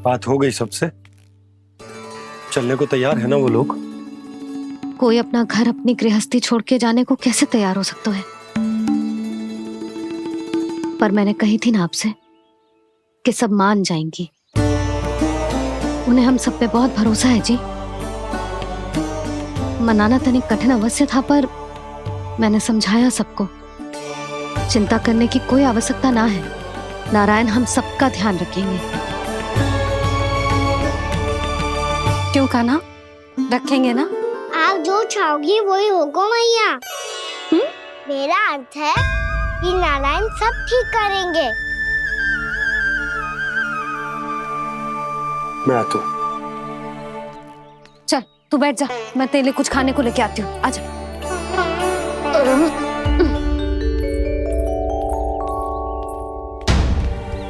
बात हो गई सबसे? चलने को तैयार है ना वो लोग? कोई अपना घर अपनी गृहस्थी छोड़ के जाने को कैसे तैयार हो सकता है? पर मैंने कही थी ना आपसे कि सब मान जाएंगी। उन्हें हम सब पे बहुत भरोसा है जी। मनाना तनिक कठिन अवश्य था, पर मैंने समझाया सबको। चिंता करने की कोई आवश्यकता ना है। नारायण हम सबका ध्यान रखेंगे। क्यों कान्हा, रखेंगे ना? आप जो चाहोगी वही होगा मैया। मेरा अर्थ है कि नारायण सब ठीक करेंगे। मैं आता हूँ। चल तू बैठ जा, मैं तेरे लिए कुछ खाने को लेके आती हूँ। आजा।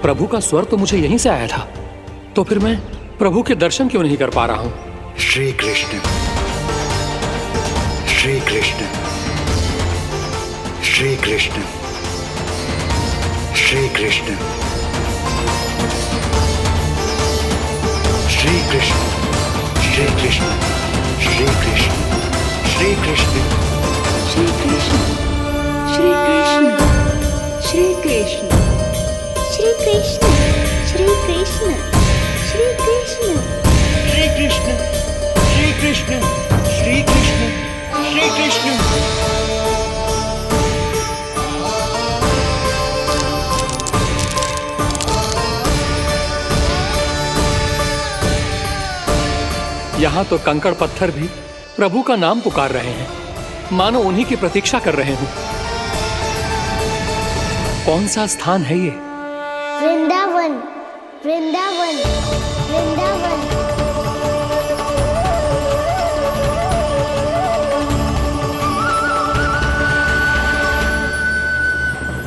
प्रभु का स्वर तो मुझे यहीं से आया था, तो फिर मैं प्रभु के दर्शन क्यों नहीं कर पा रहा हूँ? श्री कृष्ण, श्री कृष्ण, श्री कृष्ण, श्री कृष्ण, श्री कृष्ण, श्री कृष्ण, श्री कृष्ण, श्री कृष्ण, श्री कृष्ण, श्री कृष्ण, श्री कृष्ण, श्री कृष्ण, श्री कृष्ण, श्री कृष्ण, श्री कृष्ण, श्री कृष्ण, श्री कृष्ण, श्री कृष्ण। यहाँ तो कंकड़ पत्थर भी प्रभु का नाम पुकार रहे हैं, मानो उन्हीं की प्रतीक्षा कर रहे हूँ। कौन सा स्थान है ये? वृंदावन, वृंदावन, वृंदावन।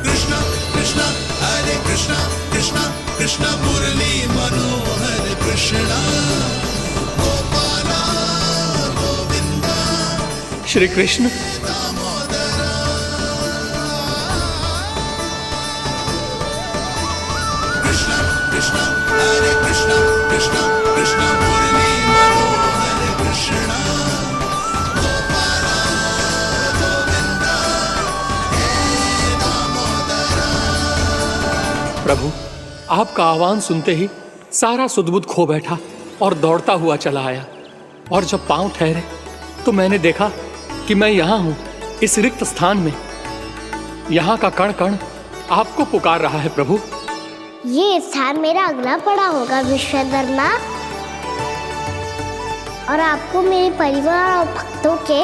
कृष्णा कृष्णा हरे कृष्णा, कृष्णा कृष्णा मुरली मनोहर कृष्णा, गोपाला गोविंदा श्री कृष्ण। कृष्णा कृष्णा हरे कृष्णा, कृष्णा कृष्णा मुरली मनोहर कृष्णा, गोपाला गोविंदा हे दामोदरा। प्रभु आपका आह्वान सुनते ही सारा सुध-बुध खो बैठा और दौड़ता हुआ चला आया। और जब पांव ठहरे तो मैंने देखा कि मैं यहाँ हूँ, इस रिक्त स्थान में। यहाँ का कण कण आपको पुकार रहा है प्रभु। ये स्थान मेरा अगला पड़ा होगा विश्वकर्मा, और आपको मेरे परिवार और भक्तों के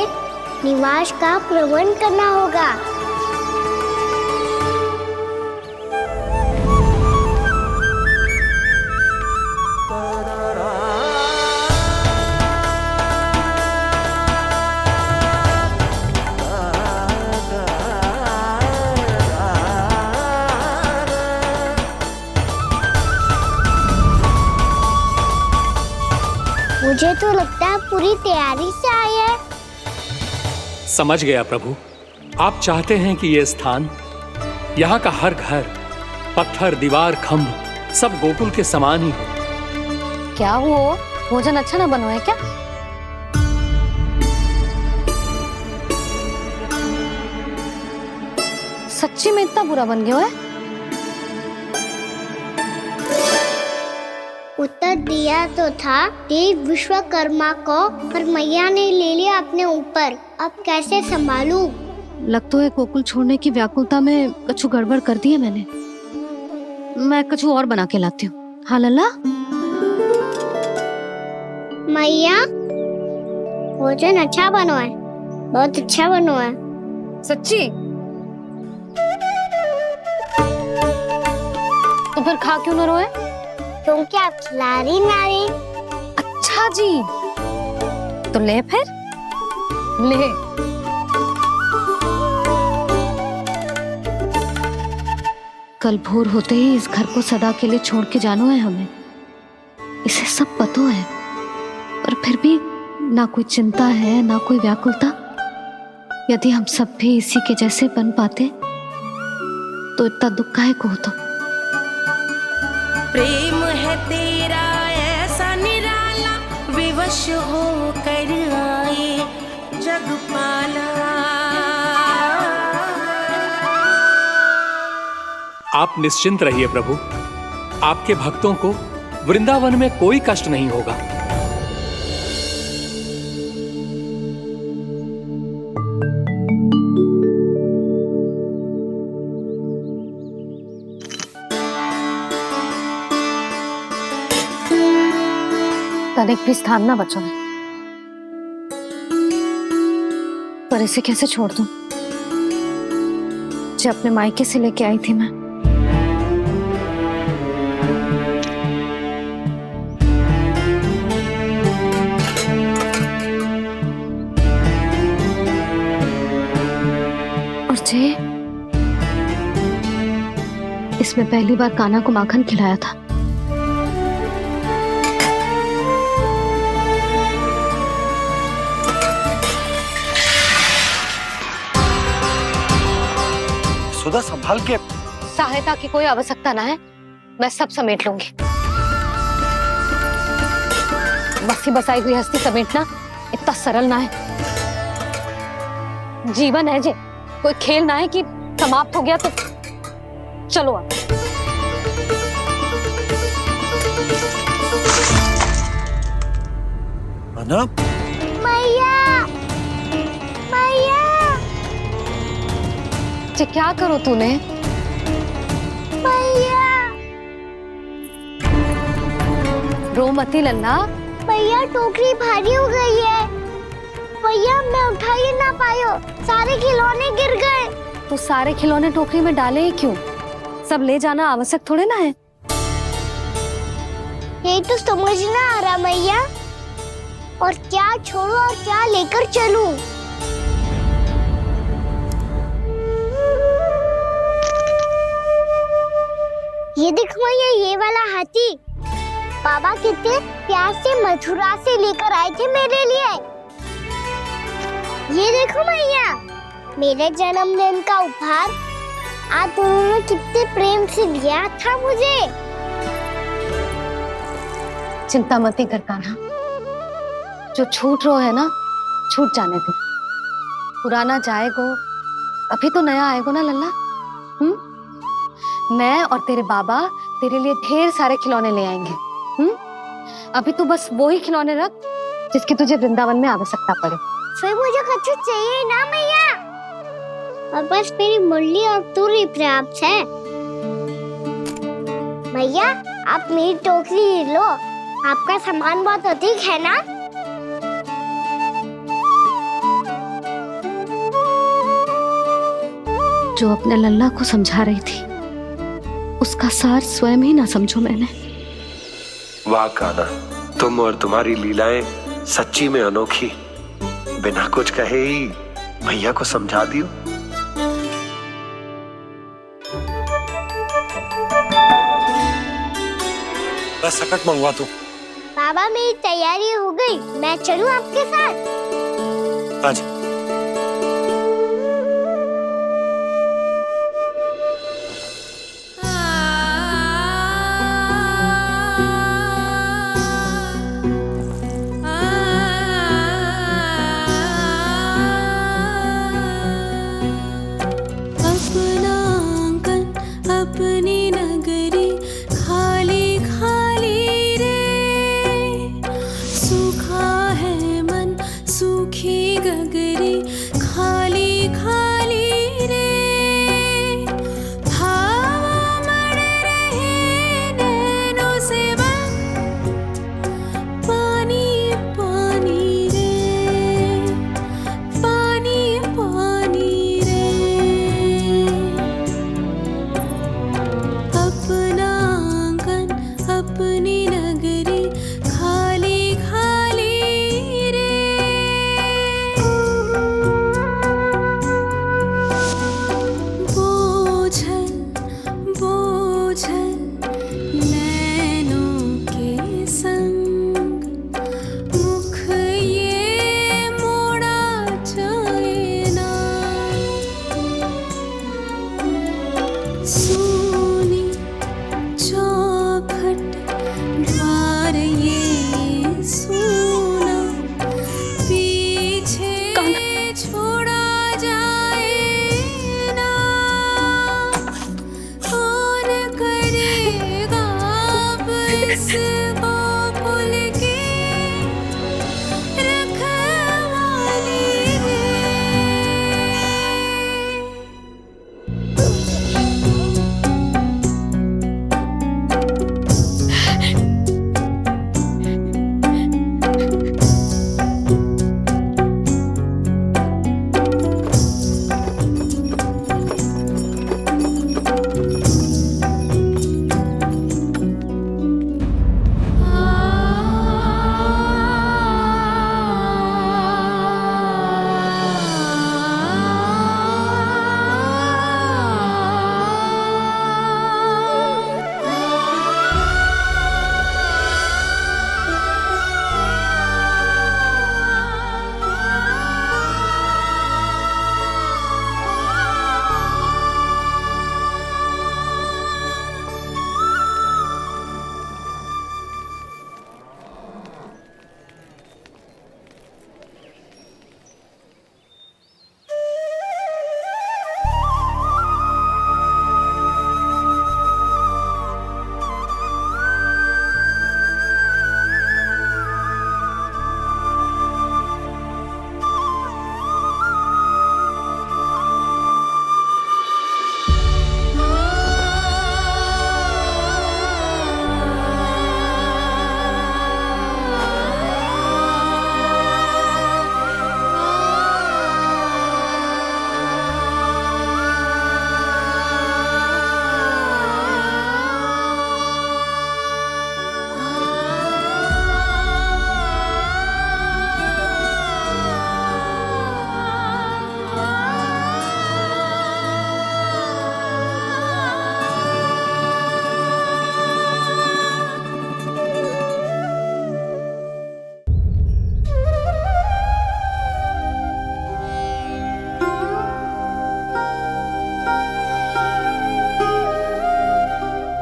निवास का प्रबंध करना होगा। मुझे तो लगता है पूरी तैयारी से आए हैं। समझ गया प्रभु, आप चाहते हैं कि ये स्थान, यहाँ का हर घर, पत्थर, दीवार, खंभ सब गोकुल के समान ही हो। क्या हुआ? भोजन अच्छा ना बनो है क्या? सच्ची में इतना बुरा बन गया है? उत्तर दिया तो था देव विश्वकर्मा को, पर मैया ने ले लिया अपने ऊपर। अब कैसे संभालूं? लगता है गोकुल छोड़ने की व्याकुलता में कछु गड़बड़ कर दी है मैंने। मैं कछु और बना के लाती हूँ। हाँ लल्ला? मैया, भोजन अच्छा बनो है, बहुत अच्छा बनो है। सच्ची? तो फिर खा क्यों न रोए? क्योंकि आप खिला रही नारी। अच्छा जी, तो ले फिर ले। कल भोर होते ही इस घर को सदा के लिए छोड़ के जाना है हमें। इसे सब पता है, पर फिर भी ना कोई चिंता है ना कोई व्याकुलता। यदि हम सब भी इसी के जैसे बन पाते तो इतना दुख काहे को होता। प्रेम है तेरा वश हो कर आए जगपाला। आप निश्चिंत रहिए प्रभु, आपके भक्तों को वृंदावन में कोई कष्ट नहीं होगा। तनिक भी स्थान ना बचो है, पर इसे कैसे छोड़ दूं जो अपने मायके से लेके आई थी मैं। और जे इसमें पहली बार कान्हा को माखन खिलाया था। सुधा संभाल के। सहायता की कोई आवश्यकता ना है, मैं सब समेट लूंगी। बसी बसाई गृहस्थी समेटना इतना सरल ना है। जीवन है जे, कोई खेल ना है कि समाप्त हो गया तो चलो आप। अना मैया मैया जे क्या करो तूने? मैया रो मती लल्ला। मैया टोकरी भारी हो गई है। भैया मैं उठा ही ना पायो, सारे खिलौने गिर गए। तू सारे खिलौने टोकरी में डाले ही क्यों? सब ले जाना आवश्यक थोड़े ना है। यही तो समझ ना आ रहा मैया, और क्या छोड़ू और क्या लेकर चलूं? ये देखो मैया, ये वाला हाथी बाबा कितने प्यार से मथुरा से लेकर आए थे मेरे लिए। ये देखो मैया, मेरे जन्मदिन का उपहार आज उन्होंने कितने प्रेम से दिया था मुझे। चिंता मती कर कान्हा, जो छूट रो है ना छूट जाने दे। पुराना जाएगो, अभी तो नया आएगो ना लल्ला। मैं और तेरे बाबा तेरे लिए ढेर सारे खिलौने ले आएंगे। अभी तू बस वो ही खिलौने रख जिसकी तुझे वृंदावन में आवश्यकता पड़े। फिर मुझे कुछ चाहिए ना मैया, और बस मेरी मुरली और तुरी पर्याप्त है। मैया आप मेरी टोकरी ले लो, आपका सामान बहुत अधिक है ना। जो अपने लल्ला को समझा रही थी उसका सार स्वयं ही ना समझो मैंने। वाह कान्हा, तुम और तुम्हारी लीलाएं सच्ची में अनोखी। बिना कुछ कहे ही भैया को समझा दियो। बस सकट मंगवा तू। बाबा मेरी तैयारी हो गई, मैं चलूं आपके साथ? आज अपनी नगरी खाली खाली रे, सूखा है मन सूखी गगरी। इस गोकुल की रखवाली है।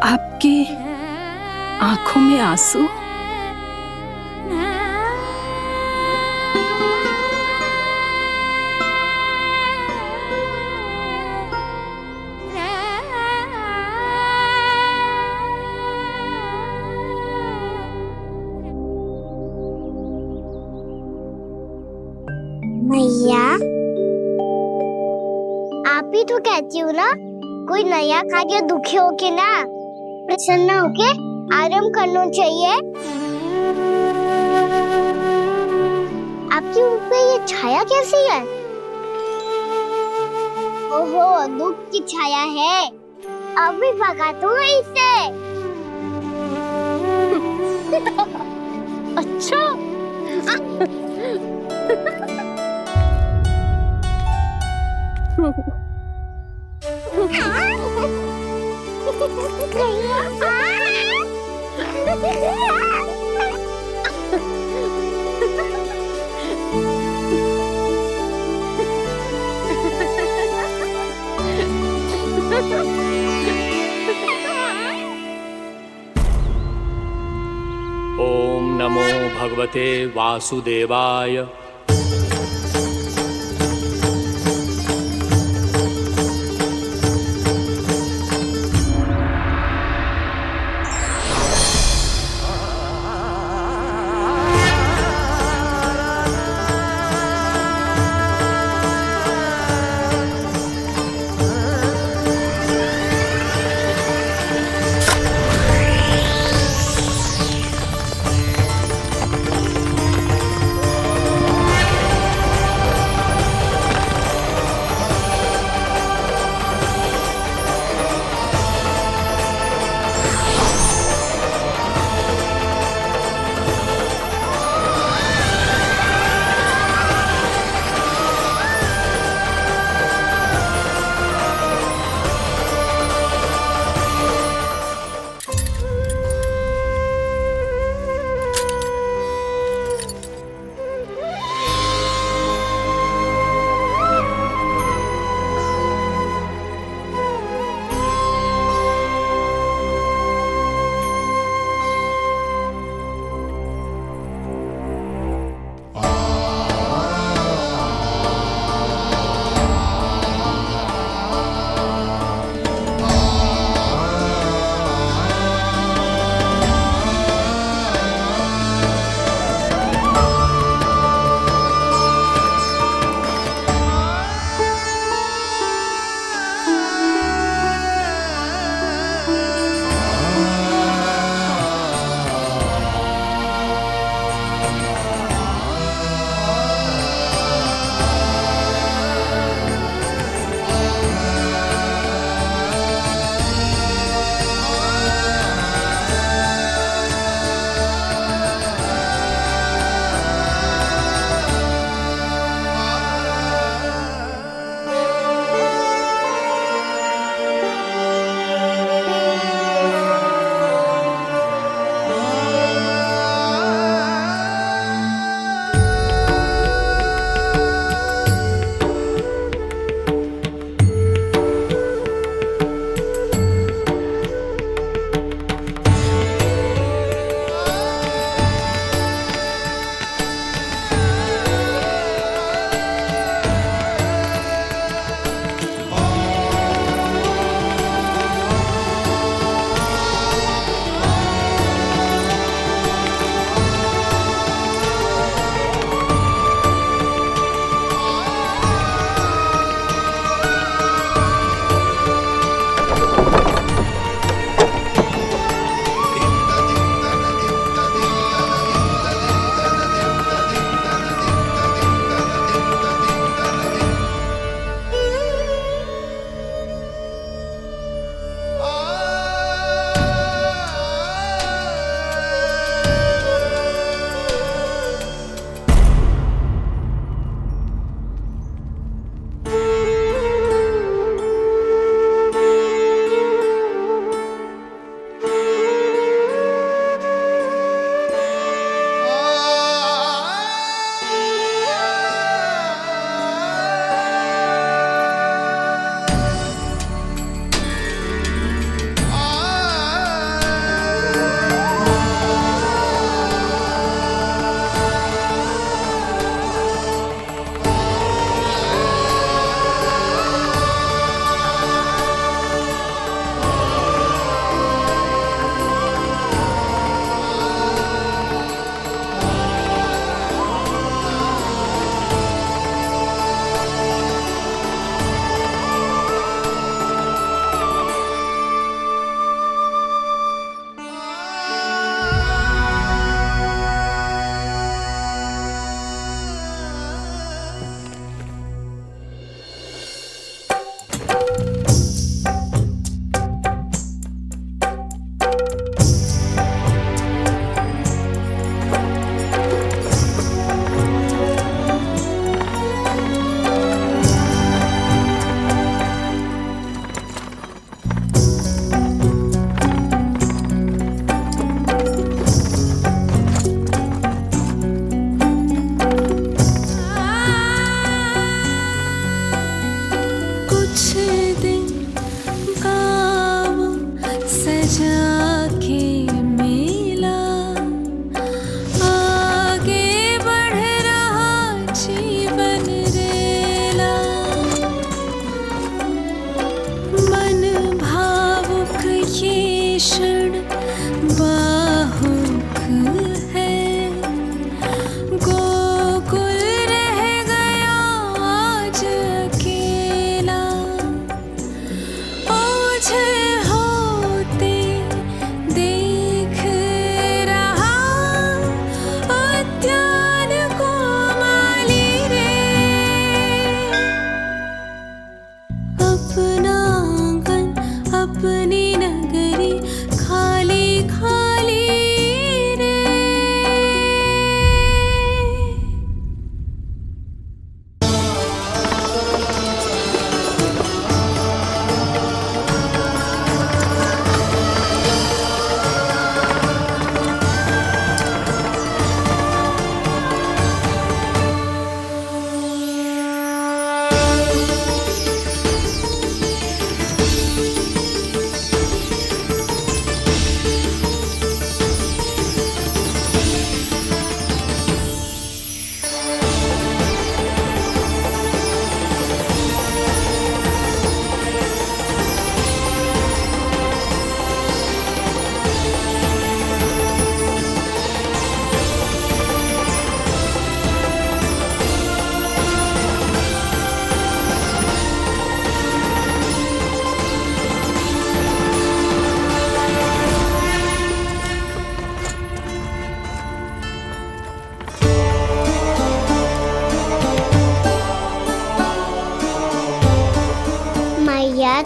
आपकी आंखों में आंसू? मैया, आप ही तो कहती हो ना, कोई नया कार्य दुखी होके ना प्रसन्न होके आराम करना चाहिए। आपकी मुख पे ये छाया कैसी है? ओहो, दुख की छाया है। अभी भगा दूं इसे। अच्छा। ओम नमो भगवते वासुदेवाय।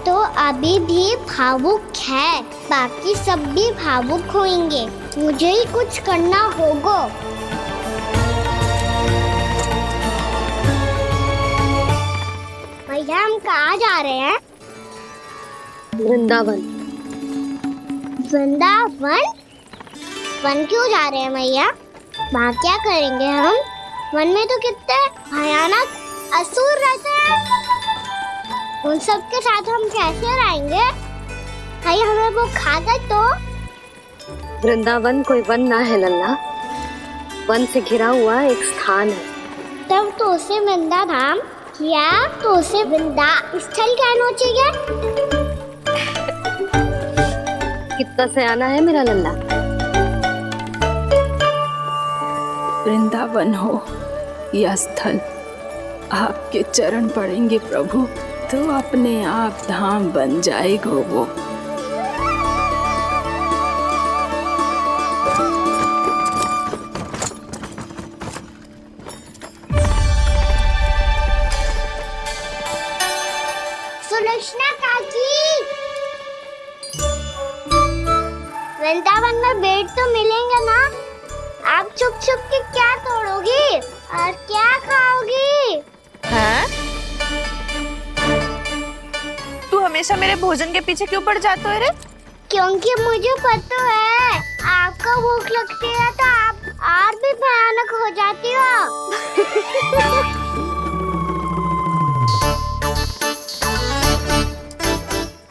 तो अभी भी भावुक है, बाकी सब भी भावुक होंगे। मुझे ही कुछ करना होगा। भैया हम कहाँ जा रहे हैं? वृंदावन। वृंदावन? वन क्यों जा रहे हैं भैया? वहाँ क्या करेंगे हम? वन में तो कितने भयानक असुर रहते हैं। उन सब के साथ हम कैसे रहेंगे? कहीं हमें वो खा गए तो? वृंदावन कोई वन ना है लल्ला, वन से घिरा हुआ एक स्थान है। तब तो उसे वृंदा धाम या तो उसे वृंदा स्थल कहना चाहिए। कितना सयाना है मेरा लल्ला। वृंदावन हो या स्थल, आपके चरण पड़ेंगे प्रभु तो अपने आप धाम बन जाएगा वो। सुलक्षणा काकी, वृंदावन में बेट तो मिलेंगे ना? आप छुप छुप के क्या तोड़ोगी और क्या खाओगी? हाँ? तू हमेशा मेरे भोजन के पीछे क्यों पड़ जाता है रे? क्योंकि मुझे पता है आपको भूख लगती है तो आप और भी भयानक हो जाती हो।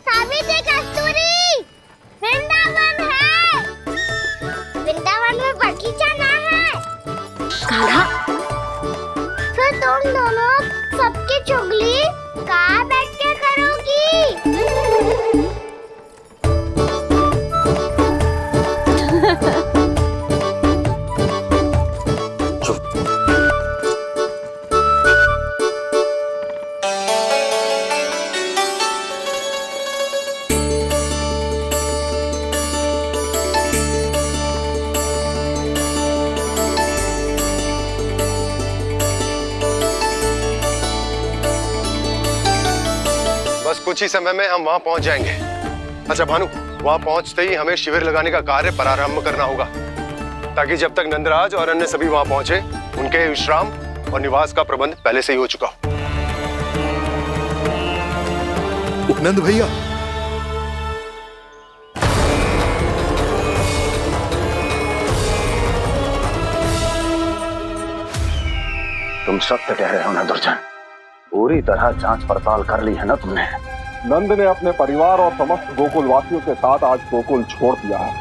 सावित्री, कस्तूरी, वृंदावन है। वृंदावन में बगीचा ना है। कान्हा, फिर तुम दोनों सबकी चुगली कहाँ बैठ के करोगी? बस कुछ ही समय में हम वहां पहुंच जाएंगे। अच्छा भानु, वहां पहुंचते ही हमें शिविर लगाने का कार्य प्रारंभ करना होगा, ताकि जब तक नंदराज और अन्य सभी वहां पहुंचे उनके विश्राम और निवास का प्रबंध पहले से ही हो चुका हो। नंद भैया, तुम सत्य कह रहे हो ना दुर्जन? पूरी तरह जांच पड़ताल कर ली है ना तुमने? नंद ने अपने परिवार और समस्त गोकुल वासियों के साथ आज गोकुल छोड़ दिया है।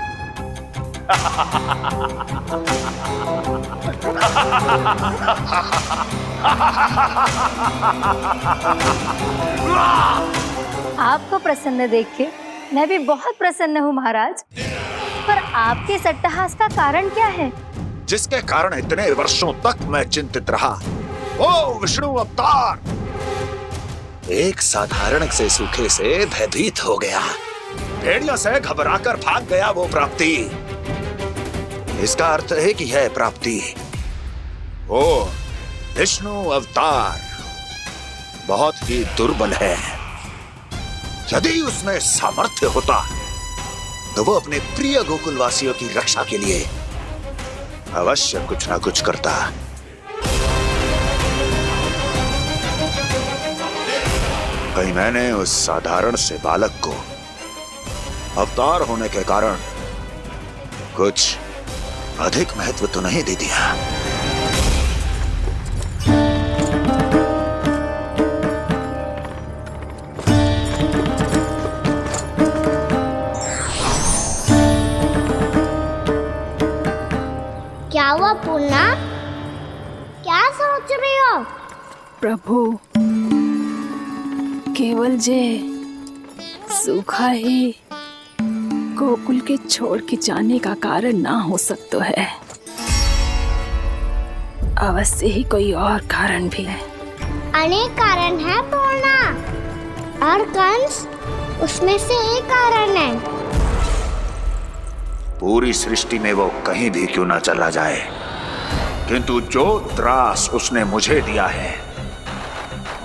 आपको प्रसन्न देख के मैं भी बहुत प्रसन्न हूँ महाराज। पर आपके इस अट्टहास का कारण क्या है? जिसके कारण इतने वर्षों तक मैं चिंतित रहा, ओ विष्णु अवतार एक साधारण से सूखे से भयभीत हो गया, भेड़ियों से घबराकर भाग गया वो प्राप्ति। इसका अर्थ है कि यह प्राप्ति वो विष्णु अवतार बहुत ही दुर्बल है। यदि उसमें सामर्थ्य होता तो वो अपने प्रिय गोकुलवासियों की रक्षा के लिए अवश्य कुछ ना कुछ करता। कहीं मैंने उस साधारण से बालक को अवतार होने के कारण कुछ अधिक महत्व तो नहीं दे दिया? क्या हुआ पूर्णा? क्या सोच रही हो? प्रभु, केवल जे सूखा ही गोकुल के छोड़ के जाने का कारण ना हो सकता है, अवश्य ही कोई और कारण भी है। अनेक कारण है पूर्णा, और कंस उसमें से एक कारण है। पूरी सृष्टि में वो कहीं भी क्यों ना चला जाए, किंतु जो त्रास उसने मुझे दिया है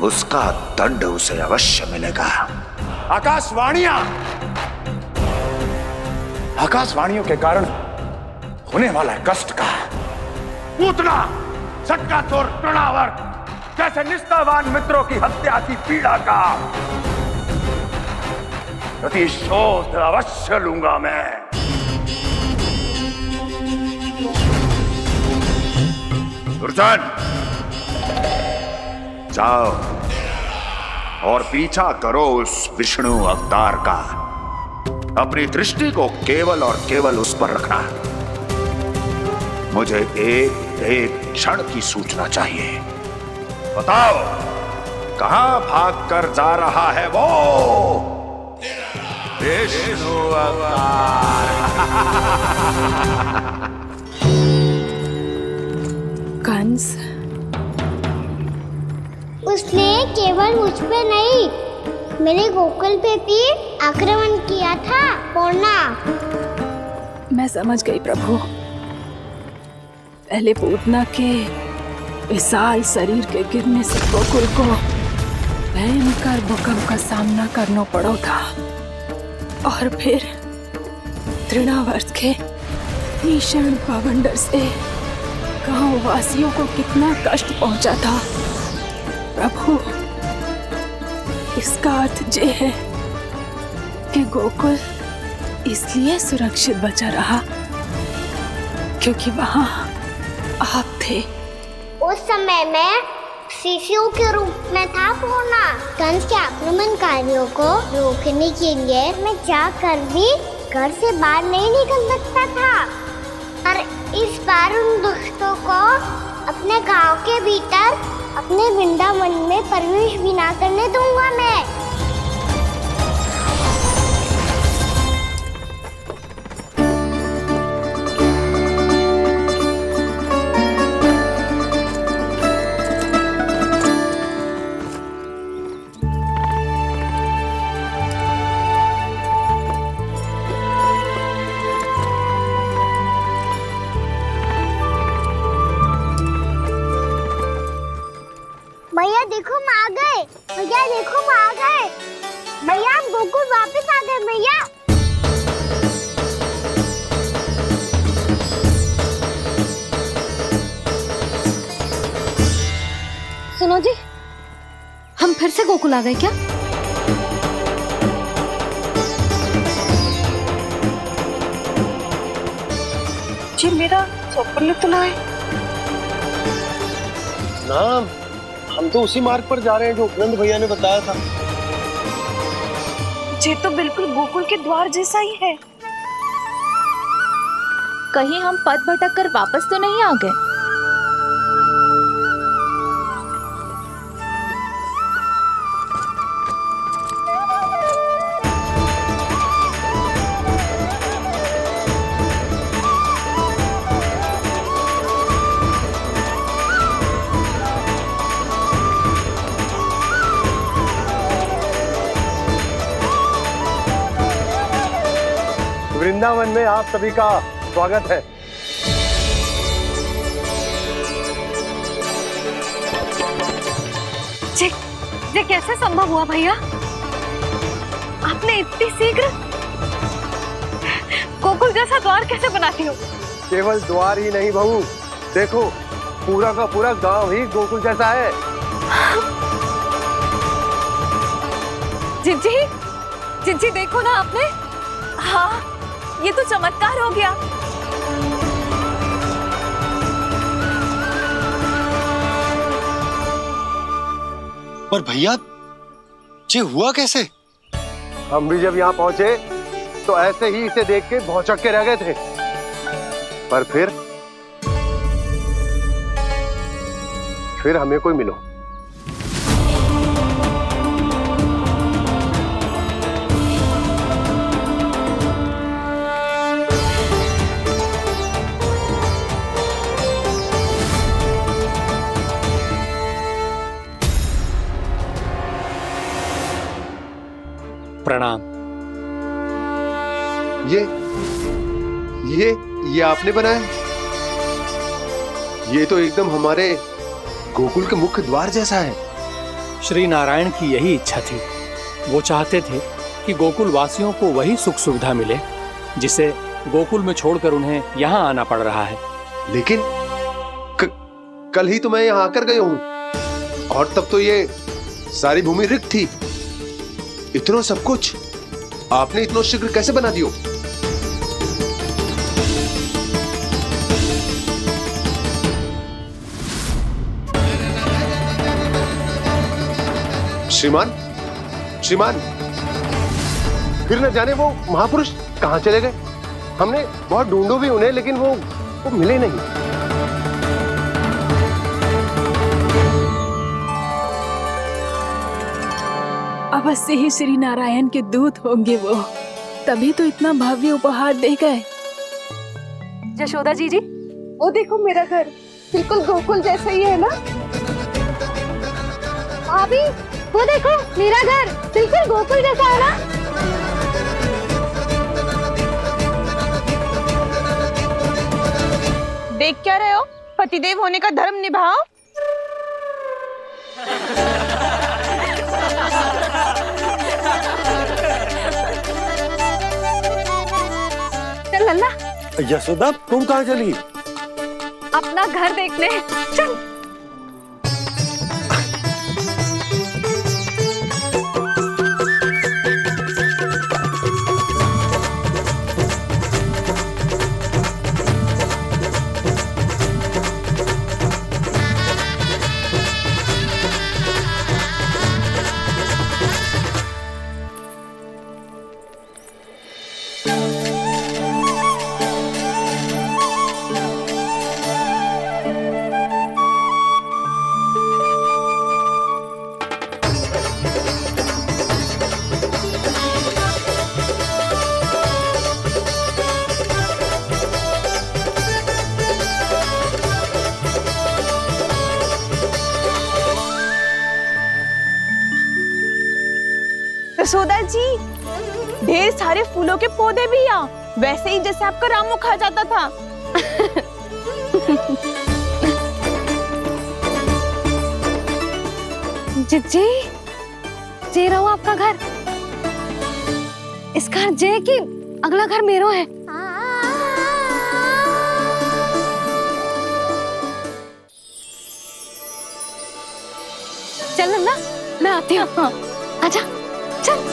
उसका दंड उसे अवश्य मिलेगा। आकाशवाणियों के कारण होने वाला कष्ट का पूतना सटका चोर तृणावर जैसे निष्ठावान मित्रों की हत्या की पीड़ा का प्रतिशोध अवश्य लूंगा मैं। दुर्जन, जाओ और पीछा करो उस विष्णु अवतार का। अपनी दृष्टि को केवल और केवल उस पर रखना। मुझे एक एक क्षण की सूचना चाहिए। बताओ कहां भागकर जा रहा है वो विष्णु अवतार? कंस, उसने केवल मुझ पे नहीं, मेरे गोकुल पे भी आक्रमण किया था पूर्णा। मैं समझ गई प्रभु। पहले पूतना के विशाल शरीर के गिरने से गोकुल को भयंकर भूकंप का सामना करना पड़ा था, और फिर तृणावर्त के भीषण पावंडर से गांव वासियों को कितना कष्ट पहुंचा था। प्रभु, इसका अर्थ ये है कि गोकुल इसलिए सुरक्षित बचा रहा क्योंकि वहां आप थे। उस समय मैं शिशु के रूप में था पूर्णा। कंस के आक्रमणकारियों को रोकने के लिए मैं जाकर भी घर से बाहर नहीं निकल सकता था, और इस बार उन दुष्टों को अपने गांव के भीतर अपने वृंदावन में प्रवेश भी ना करने दूंगा मैं। भैया देखो हम आ गए। भैया देखो हम आ गए। भैया हम गोकुल वापस आ गए। भैया सुनो जी, हम फिर से गोकुल आ गए क्या? जी मेरा चप्पल तो लाए। ना, हम तो उसी मार्ग पर जा रहे हैं जो उपनंद भैया ने बताया था। ये तो बिल्कुल गोकुल के द्वार जैसा ही है। कहीं हम पथ भटक कर वापस तो नहीं आ गए? वृंदावन में आप सभी का स्वागत है। ये कैसे संभव हुआ भैया? आपने इतनी शीघ्र गोकुल जैसा द्वार कैसे बनाती हो? केवल द्वार ही नहीं बहू, देखो पूरा का पूरा गांव ही गोकुल जैसा है। जिज्जी देखो ना आपने। हाँ, ये तो चमत्कार हो गया। पर भैया ये हुआ कैसे? हम भी जब यहाँ पहुंचे तो ऐसे ही इसे देख के भौचक के रह गए थे, पर फिर हमें कोई मिलो। प्रणाम। ये आपने बनाया? ये तो एकदम हमारे गोकुल के मुख्य द्वार जैसा है। श्री नारायण की यही इच्छा थी। वो चाहते थे कि गोकुल वासियों को वही सुख सुविधा मिले जिसे गोकुल में छोड़कर उन्हें यहाँ आना पड़ रहा है। लेकिन कल ही तो मैं यहाँ आकर गया हूँ और तब तो ये सारी भूमि रिक्त थी। इतना सब कुछ आपने इतना शीघ्र कैसे बना दियो? श्रीमान, श्रीमान, फिर न जाने वो महापुरुष कहाँ चले गए। हमने बहुत ढूंढो भी उन्हें, लेकिन वो मिले नहीं। अवश्य ही श्री नारायण के दूत होंगे वो, तभी तो इतना भव्य उपहार दे गए। यशोदा जी, वो देखो मेरा घर बिल्कुल गोकुल जैसा ही है ना। भाभी, वो देखो मेरा घर बिल्कुल गोकुल जैसा है ना। देख क्या रहे हो? पतिदेव होने का धर्म निभाओ। चल लल्ला। यशोदा, तुम कहाँ चली? अपना घर देखने चल। यशोदा जी, ढेर सारे फूलों के पौधे भी यहाँ, वैसे ही जैसे आपका रामू खा जाता था। जिज्जी, जे रहो आपका घर। इस घर जे की अगला घर मेरो है। चल नन्ना, मैं आती हूँ। आजा, चल।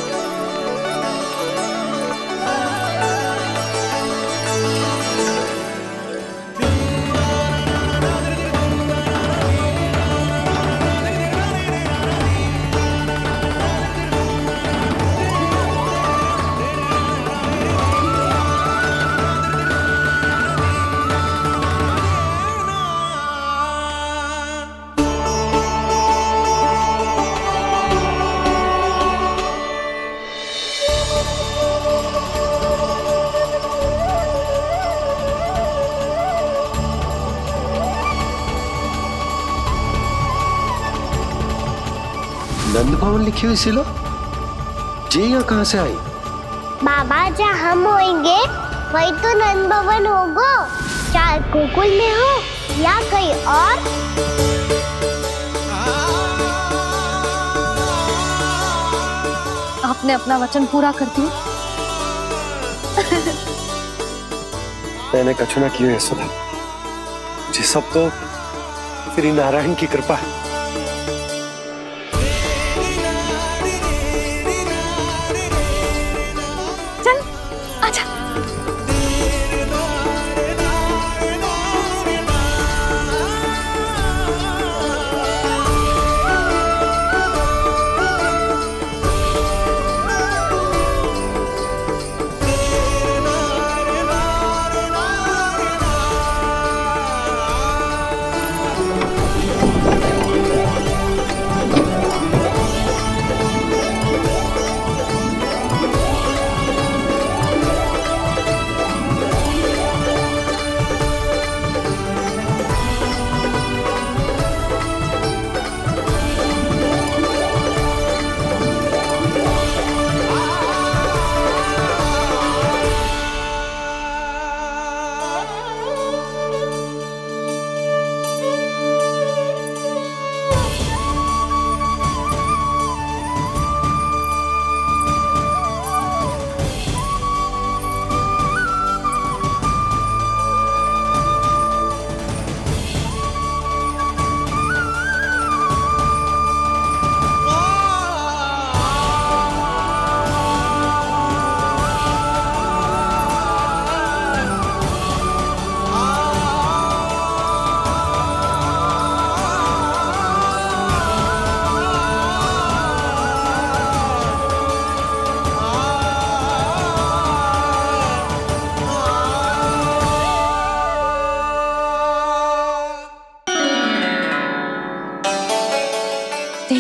नंद भवन लिखी हुई सिलो, जी यहाँ कहाँ से आई? बाबा, जहाँ हम होंगे वही तो नंद भवन होगा, चाहे गोकुल में हो या कहीं और। आपने अपना वचन पूरा कर दिया। मैंने कछु ना किया यशोदा जी, सब तो श्री नारायण की कृपा है। चल, आजा।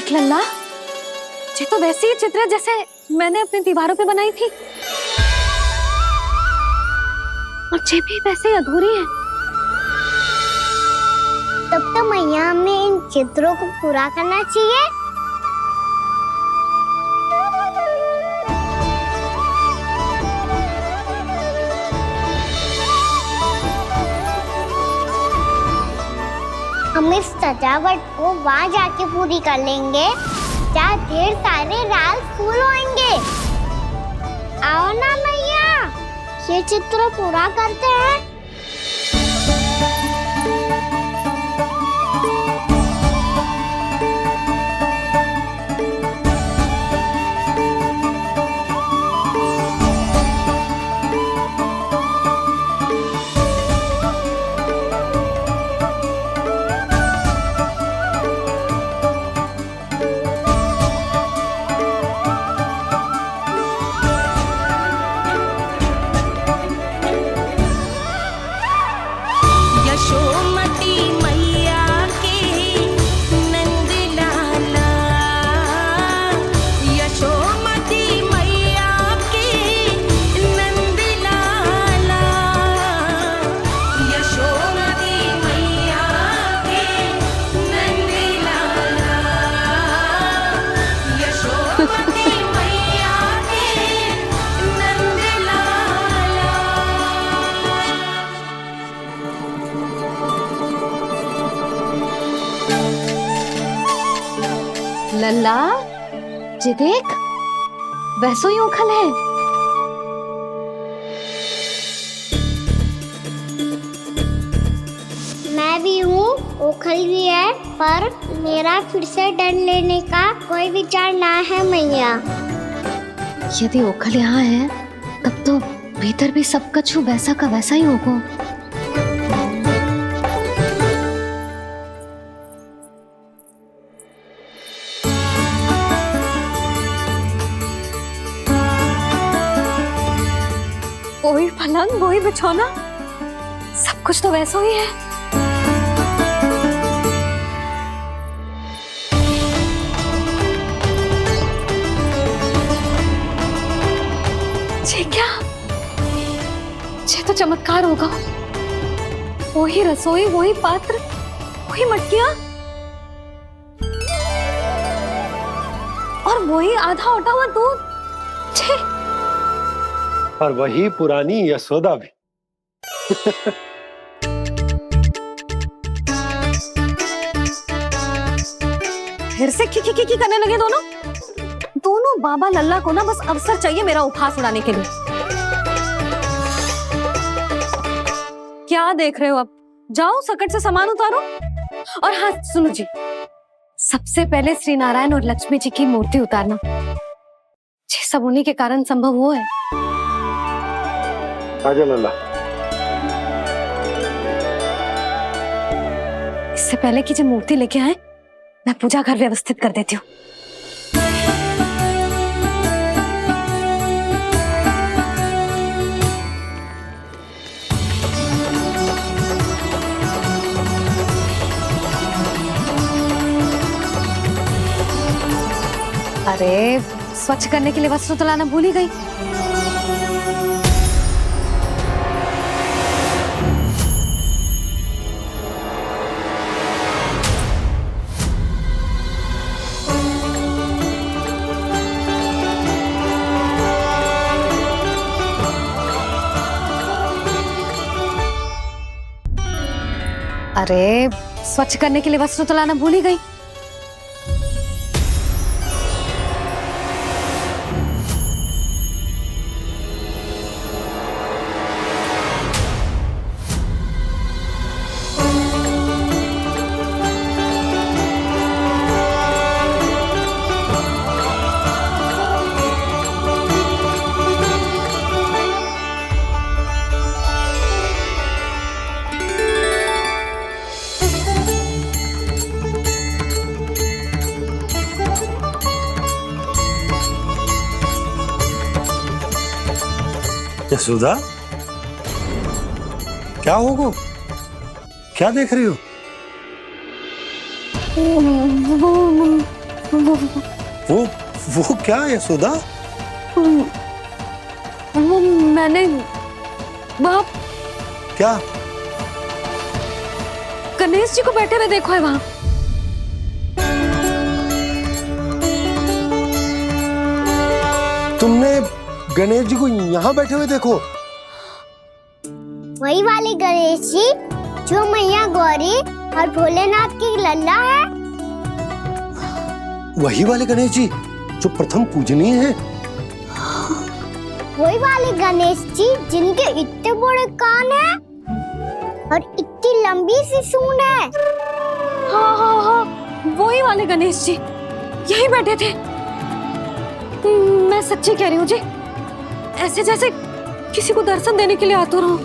देख लल्ला, ये तो वैसी ही चित्र है जैसे मैंने अपनी दीवारों पे बनाई थी, और ये भी वैसे ही अधूरी है। तब तो मैया हमें इन चित्रों को पूरा करना चाहिए। हम इस सजावट को वहाँ जाके पूरी कर लेंगे जहाँ ढेर सारे लाल फूल होंगे। आओ ना मैया, ये चित्र पूरा करते हैं। यशोमती मैया के नंद लाला, यशोमती मैया के नंद लाला, यशोमती मैया के नंद लाला, यशोमती मैया के नंद लाला। लल्ला, ये देख, वैसो ही उखल है। मैं भी हूँ, ओखल भी है, पर मेरा फिर से डर लेने का कोई विचार ना है मैया। यदि ओखल यहाँ है, तब तो भीतर भी सब कछु वैसा का वैसा ही होगा। वही पलंग, वही बिछौना, सब कुछ तो वैसा ही है। ये क्या? ये तो चमत्कार होगा। वही रसोई, वही पात्र, वही मटकियां, और वही आधा उटा हुआ दूध। छे! और वही पुरानी यशोदा भी। फिर से खी करने लगे दोनों। दोनों बाबा लल्ला को ना बस अवसर चाहिए मेरा उपहास उड़ाने के लिए। क्या देख रहे हो? अब जाओ, सकट से सामान उतारो। और हाँ सुनो जी, सबसे पहले श्री नारायण और लक्ष्मी जी की मूर्ति उतारना। ये सब उन्हीं के कारण संभव हुआ है। आजा लल्ला। इससे पहले कि जो मूर्ति लेके आए, मैं पूजा घर व्यवस्थित कर देती हूँ। अरे, स्वच्छ करने के लिए वस्त्र तो लाना भूल ही गई। अरे, स्वच्छ करने के लिए वस्त्र तो लाना भूल ही गई। यशोदा, क्या होगा? क्या देख रही हो? वो क्या है यशोदा? वो मैंने वहाँ क्या? गणेश जी को बैठे हुए देखो है वहाँ। तुमने गणेश जी को यहाँ बैठे हुए देखो? वही वाले गणेश जी जो मैया गौरी और भोलेनाथ की लल्ला है। वही वाले गणेश जी जो प्रथम पूजनीय हैं? वही वाले गणेश जी जिनके इतने बड़े कान हैं और इतनी लंबी सी सूंड है। हाँ हाँ हाँ, वही वाले गणेश जी यही बैठे थे। मैं सच्ची कह रही हूँ जी, ऐसे जैसे किसी को दर्शन देने के लिए आतुर हूँ।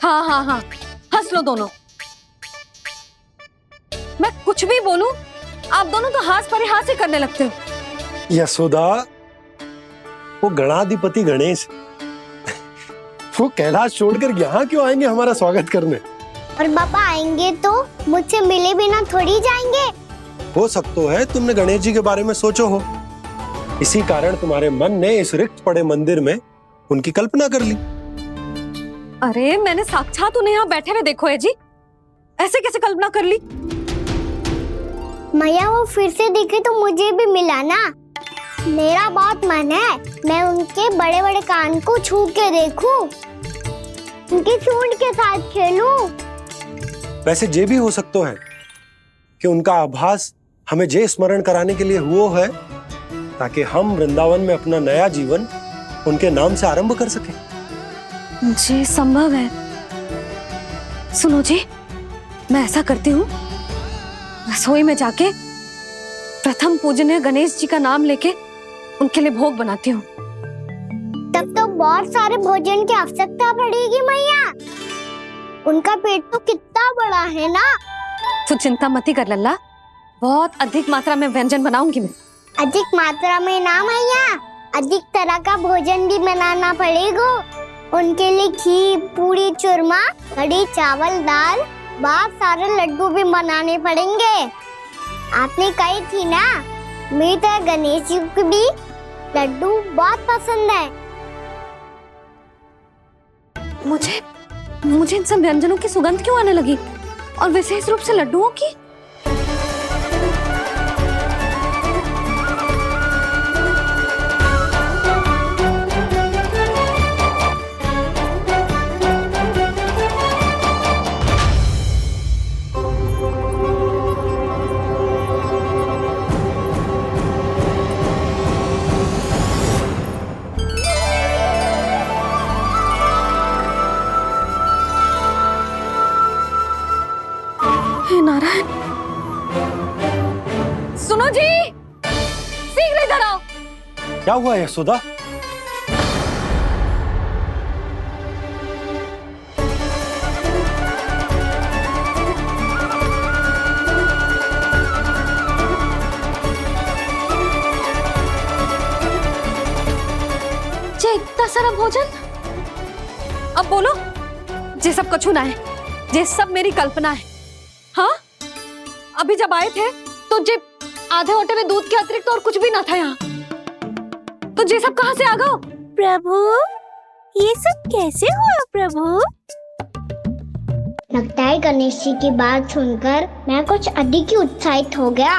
हाँ हाँ हाँ, हंस लो दोनों। मैं कुछ भी बोलूं, आप दोनों तो हाथ परिहास ही करने लगते हो। यशोदा, वो गणाधिपति गणेश वो कैलाश छोड़कर यहाँ क्यों आएंगे हमारा स्वागत करने? और पापा आएंगे तो मुझसे मिले बिना थोड़ी जाएंगे। हो सकता है तुमने गणेश जी के बारे में सोचो हो, इसी कारण तुम्हारे मन ने इस रिक्त पड़े मंदिर में उनकी कल्पना कर ली। अरे मैंने साक्षात उन्हें यहाँ बैठे हुए देखो है जी, ऐसे कैसे कल्पना कर ली? मैया वो फिर से दिखे तो मुझे भी मिला ना। मेरा बहुत मन है मैं उनके बड़े बड़े कान को छू के देखूं, उनकी सूंड के साथ खेलूं। वैसे ये भी हो सकता है कि उनका आभास हमें जे स्मरण कराने के लिए हुआ है ताकि हम वृंदावन में अपना नया जीवन उनके नाम से आरंभ कर सकें। जी संभव है। सुनो जी, मैं ऐसा करती हूँ, रसोई में जाके प्रथम पूजनीय गणेश जी का नाम लेके उनके लिए भोग बनाती हूँ। तब तो बहुत सारे भोजन की आवश्यकता पड़ेगी मैया। उनका पेट तो कितना बड़ा है ना। तू चिंता मत ही कर लल्ला, बहुत अधिक मात्रा में व्यंजन बनाऊंगी मैं। अधिक मात्रा में ना मैया, अधिक तरह का भोजन भी बनाना पड़ेगा। उनके लिए खीर, पूरी, चूरमा, कढ़ी, चावल, दाल, बहुत सारे लड्डू भी बनाने पड़ेंगे। आपने कही थी ना, मेरी तरह गणेश जी को भी लड्डू बहुत पसंद है। मुझे इन सब व्यंजनों की सुगंध क्यों आने लगी, और विशेष रूप से लड्डुओं की? नारायण, सुनो जी, शीघ्र इधर आओ। क्या हुआ यशोदा? जे इतना सारा भोजन, अब बोलो, जे सब कछु ना है, जे सब मेरी कल्पना है। हाँ, अभी जब आए थे तो जे आधे ओटे में दूध के अतिरिक्त और कुछ भी ना था यहाँ, तो जे सब कहाँ से आ गए? प्रभु, ये सब कैसे हुआ प्रभु? लगता है गणेश जी की बात सुनकर मैं कुछ अधिक ही उत्साहित हो गया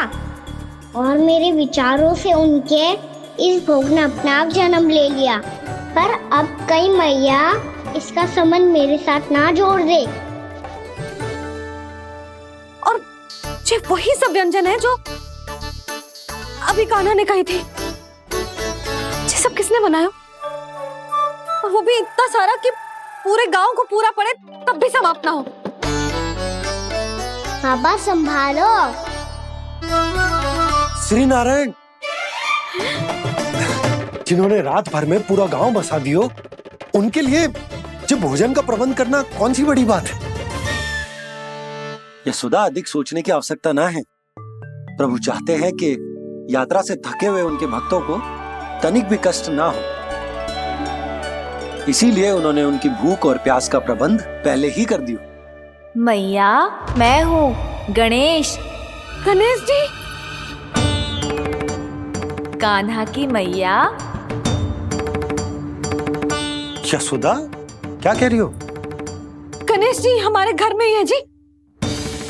और मेरे विचारों से उनके इस भोग ने अपना आप जन्म ले लिया। पर अब कई मैया इसका संबंध मेरे साथ ना जोड़ दे। ये वही सब व्यंजन है जो अभी कान्हा ने कही थी। ये सब किसने बनाया? और वो भी इतना सारा कि पूरे गांव को पूरा पड़े तब भी समाप्त ना हो। बाबा संभालो। श्री नारायण, जिन्होंने रात भर में पूरा गांव बसा दियो, उनके लिए जो भोजन का प्रबंध करना कौन सी बड़ी बात है? यशोदा, अधिक सोचने की आवश्यकता ना है। प्रभु चाहते हैं कि यात्रा से थके हुए उनके भक्तों को तनिक भी कष्ट ना हो। इसीलिए उन्होंने उनकी भूख और प्यास का प्रबंध पहले ही कर दिया। मैया, मैं हूँ गणेश। गणेश जी, कान्हा की मैया। यशोदा, क्या कह रही हो? गणेश जी हमारे घर में ही है जी,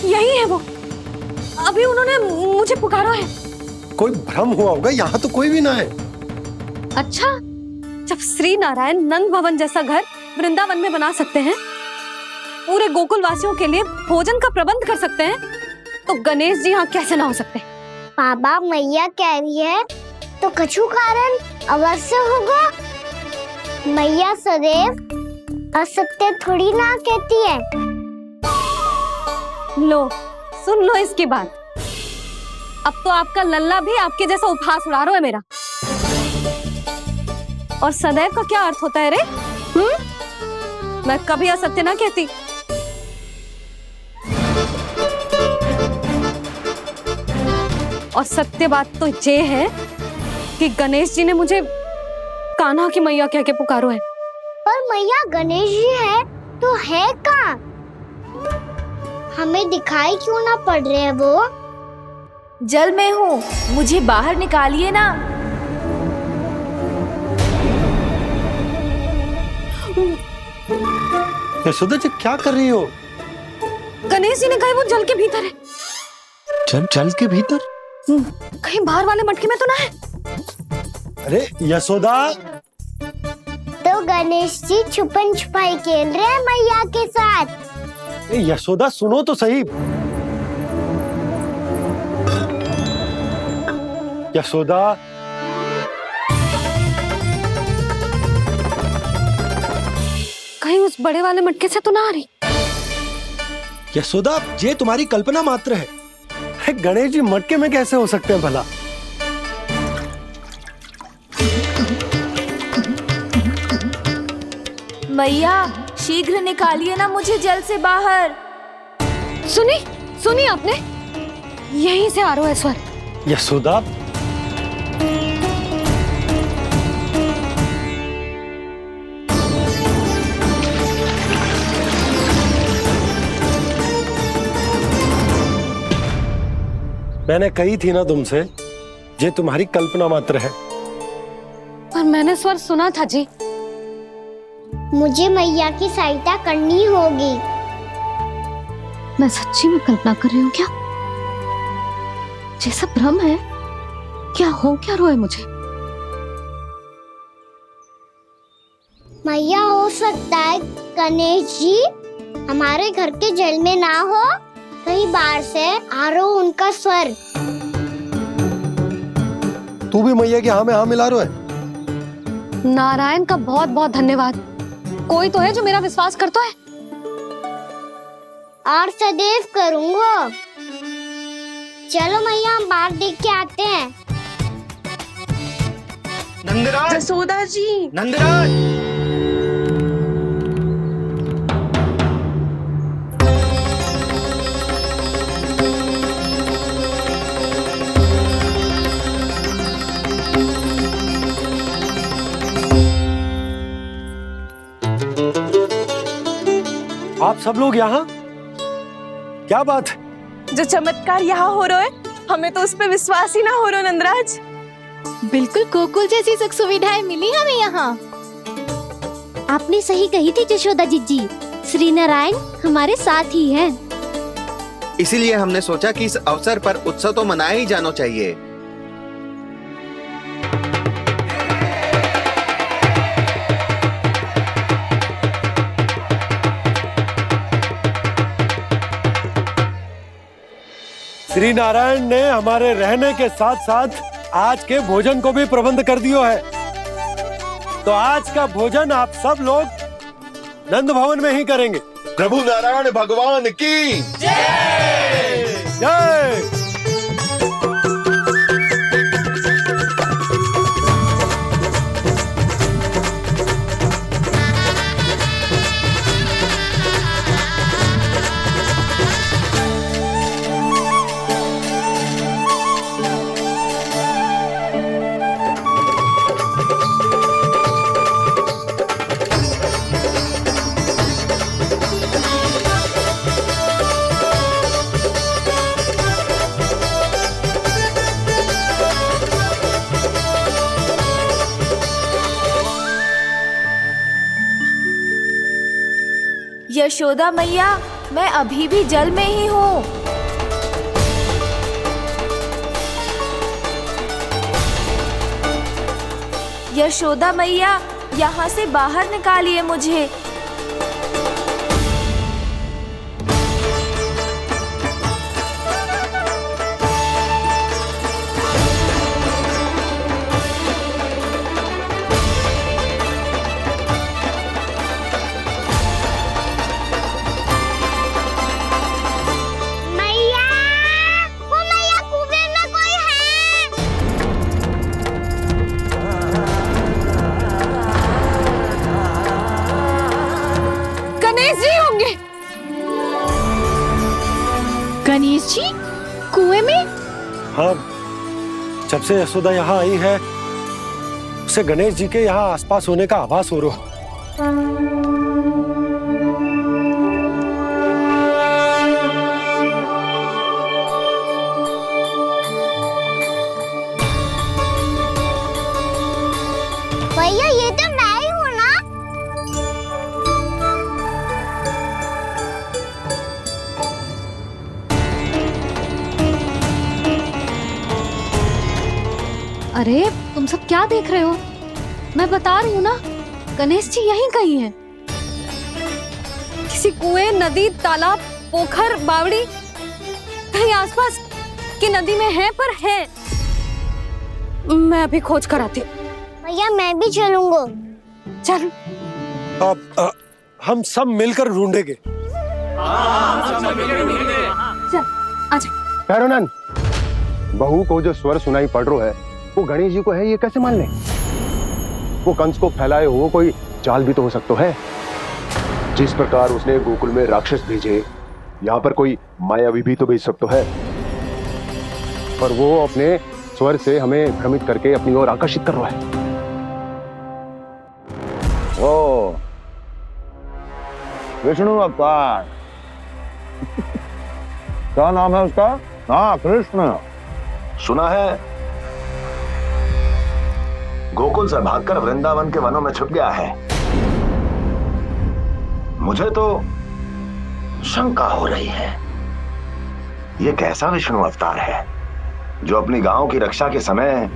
यही है वो। अभी उन्होंने मुझे पुकारा है। कोई भ्रम हुआ होगा, यहाँ तो कोई भी ना है। अच्छा, जब श्री नारायण नंद भवन जैसा घर वृंदावन में बना सकते हैं, पूरे गोकुल वासियों के लिए भोजन का प्रबंध कर सकते हैं, तो गणेश जी यहाँ कैसे ना हो सकते? बाबा, मैया कह रही है तो कछु कारण अवश्य होगा। मैया सदैव असत्य थोड़ी ना कहती है। लो, सुन लो इसकी बात। अब तो आपका लल्ला भी आपके जैसा उपहास उड़ा रहा है मेरा। और सदैव का क्या अर्थ होता है रे? मैं कभी असत्य ना कहती। और सत्य बात तो ये है कि गणेश जी ने मुझे कान्हा की मैया कह के पुकारो है। पर मैया गणेश जी है तो है कहाँ? हमें दिखाई क्यों ना पड़ रहे हैं वो? जल में हूँ, मुझे बाहर निकालिए ना। यशोदा जी, क्या कर रही हो? गणेश जी ने कहा वो जल के भीतर है। जल के भीतर? कहीं बाहर वाले मटके में तो ना है? अरे यशोदा! तो गणेश जी छुपन छुपाई खेल रहे हैं मैया के साथ। यशोदा, सुनो तो सही। यशोदा, कहीं उस बड़े वाले मटके से तो ना आ रही? यशोदा, ये तुम्हारी कल्पना मात्र है। गणेश जी मटके में कैसे हो सकते हैं भला? मैया, शीघ्र निकालिए ना मुझे जल से बाहर। सुनी आपने? यहीं से आ रहा है स्वर। यशोदा, मैंने कही थी ना तुमसे, ये तुम्हारी कल्पना मात्र है। पर मैंने स्वर सुना था जी। मुझे मैया की सहायता करनी होगी। मैं सच्ची में कल्पना कर रही हूँ क्या? जैसा भ्रम है क्या? हो क्या रहा है मुझे? मैया, हो सकता है गणेश जी हमारे घर के जल में ना हो, कहीं बाहर से आ रहा हो उनका स्वर। तू भी मैया की हाँ में हाँ मिला रहा है। नारायण का बहुत बहुत धन्यवाद। कोई तो है जो मेरा विश्वास करता है। और सदैव करूंगा। चलो मैया, हम बाहर देख के आते हैं। नंदराज! जसोदा जी! नंदराज! आप सब लोग यहाँ? क्या बात है? जो चमत्कार यहाँ हो रहा है, हमें तो उस पे विश्वास ही ना हो रहा नंदराज। बिल्कुल गोकुल जैसी सुख सुविधाएं मिली हमें यहाँ। आपने सही कही थी जशोदा जीजी, श्री नारायण हमारे साथ ही हैं। इसीलिए हमने सोचा कि इस अवसर पर उत्सव तो मनाया ही जाना चाहिए। श्री नारायण ने हमारे रहने के साथ साथ आज के भोजन को भी प्रबंध कर दियो है। तो आज का भोजन आप सब लोग नंद भवन में ही करेंगे। प्रभु नारायण भगवान की जय जय। यशोदा मैया, मैं अभी भी जल में ही हूँ। यशोदा मैया, यहाँ से बाहर निकालिए मुझे। मैया, वो मैया कुएं में कोई है। गणेश जी होंगे। गणेश जी कुएं में? हाँ, जब से यशोदा यहाँ आई है उसे गणेश जी के यहाँ आसपास होने का आभास हो रहा है। भैया ये तो मैं ही हूँ ना। अरे तुम सब क्या देख रहे हो? मैं बता रही हूँ ना, गणेश जी यहीं कहीं हैं। किसी कुएं, नदी, तालाब, पोखर, बावड़ी कहीं आसपास की नदी में है, पर है। मैं अभी खोज कर आती हूँ। भैया मैं भी चलूंगा। चल। अब हम सब मिलकर ढूंढेंगे। चल आजा। भैरवनंद, बहू को जो स्वर सुनाई पड़ रहा है वो गणेश जी को है, ये कैसे मान ले? वो कंस को फैलाए हुए कोई जाल भी तो हो सकता है। जिस प्रकार उसने गोकुल में राक्षस भेजे, यहाँ पर कोई मायावी भी तो भेज सकता है। और वो अपने स्वर से हमें भ्रमित करके अपनी ओर आकर्षित कर रहा है। ओ विष्णु अवतार। क्या नाम है उसका? हाँ, कृष्ण। सुना है गोकुल से भागकर वृंदावन के वनों में छुप गया है। मुझे तो शंका हो रही है, ये कैसा विष्णु अवतार है जो अपनी गांव की रक्षा के समय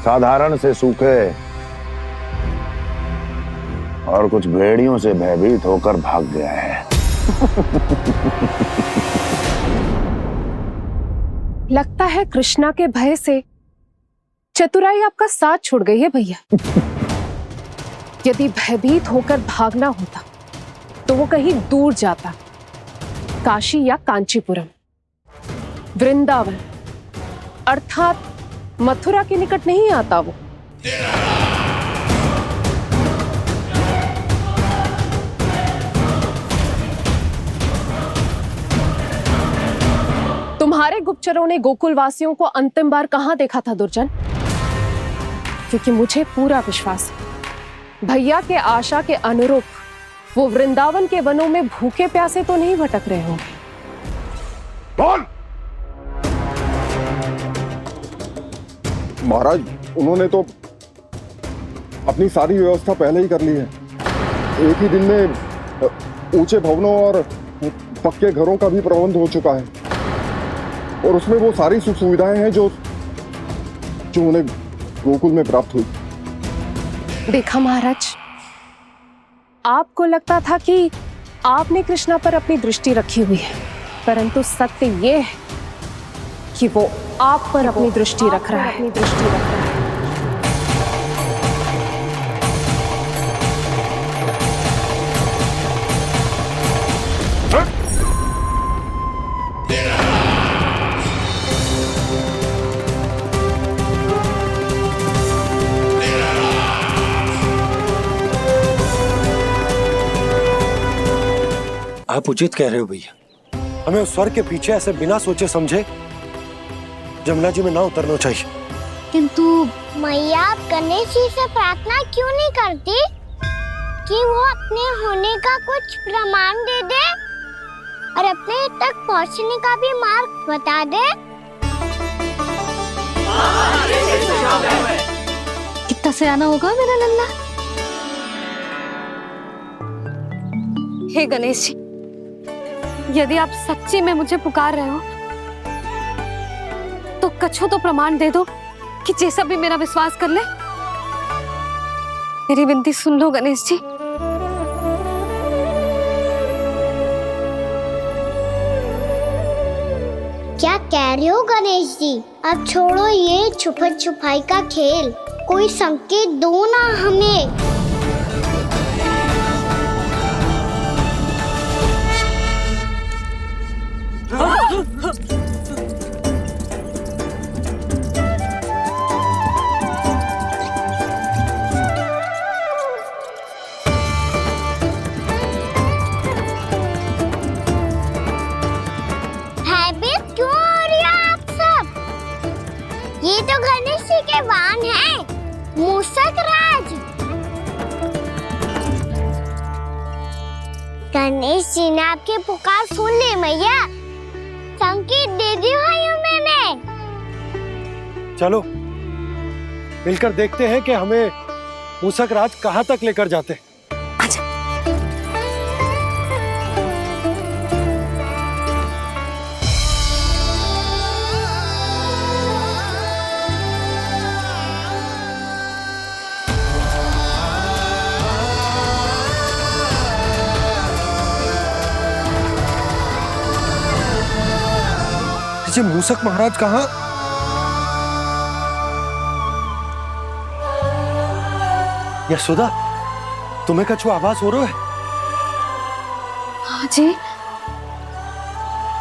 साधारण से सूखे और कुछ भेड़ियों से भयभीत होकर भाग गया है। लगता है कृष्णा के भय से चतुराई आपका साथ छोड़ गई है भैया। यदि भयभीत होकर भागना होता तो वो कहीं दूर जाता, काशी या कांचीपुरम, वृंदावन अर्थात मथुरा के निकट नहीं आता वो। तुम्हारे गुप्तचरों ने गोकुल वासियों को अंतिम बार कहां देखा था दुर्जन? क्योंकि मुझे पूरा विश्वास है भैया के आशा के अनुरूप वो वृंदावन के वनों में भूखे प्यासे तो नहीं भटक रहे होंगे। बोल। महाराज, उन्होंने तो अपनी सारी व्यवस्था पहले ही कर ली है। एक ही दिन में ऊंचे भवनों और पक्के घरों का भी प्रबंध हो चुका है, और उसमें वो सारी सुख सुविधाएं हैं जो उन्हें गोकुल में प्राप्त हुई। देखा महाराज, आपको लगता था कि आपने कृष्णा पर अपनी दृष्टि रखी हुई है, परंतु सत्य ये है कि वो आप पर अपनी दृष्टि रख रहा है। आप उचित कह रहे हो भैया, हमें उस स्वर के पीछे ऐसे बिना सोचे समझे जमुना जी में ना उतरना चाहिए। किंतु मैया, आप गणेश जी से प्रार्थना क्यों नहीं करती कि वो अपने होने का कुछ प्रमाण दे दे और अपने तक पहुंचने का भी मार्ग बता दे? कितना सयाना होगा मेरा लल्ला। हे गणेश जी, यदि आप सच्ची में मुझे पुकार रहे हो तो कछु तो प्रमाण दे दो कि जैसा भी मेरा विश्वास कर ले। मेरी विनती सुन लो गणेश जी। क्या कह रहे हो गणेश जी? अब छोड़ो ये छुपन छुपाई का खेल, कोई संकेत दो ना हमें। भयभीत क्यों हो रही हो आप सब? ये तो गणेश जी के वाहन हैं, मूषक राज। गणेश जी ने आपकी पुकार सुन ली मैया, संकेत दे दी भाइयों मैंने। चलो मिलकर देखते हैं कि हमें मूषक राज कहाँ तक लेकर जाते हैं। जी मूषक महाराज कहाँ? यशोदा, तुम्हें कछु आभास हो रहा है? हाँ जी,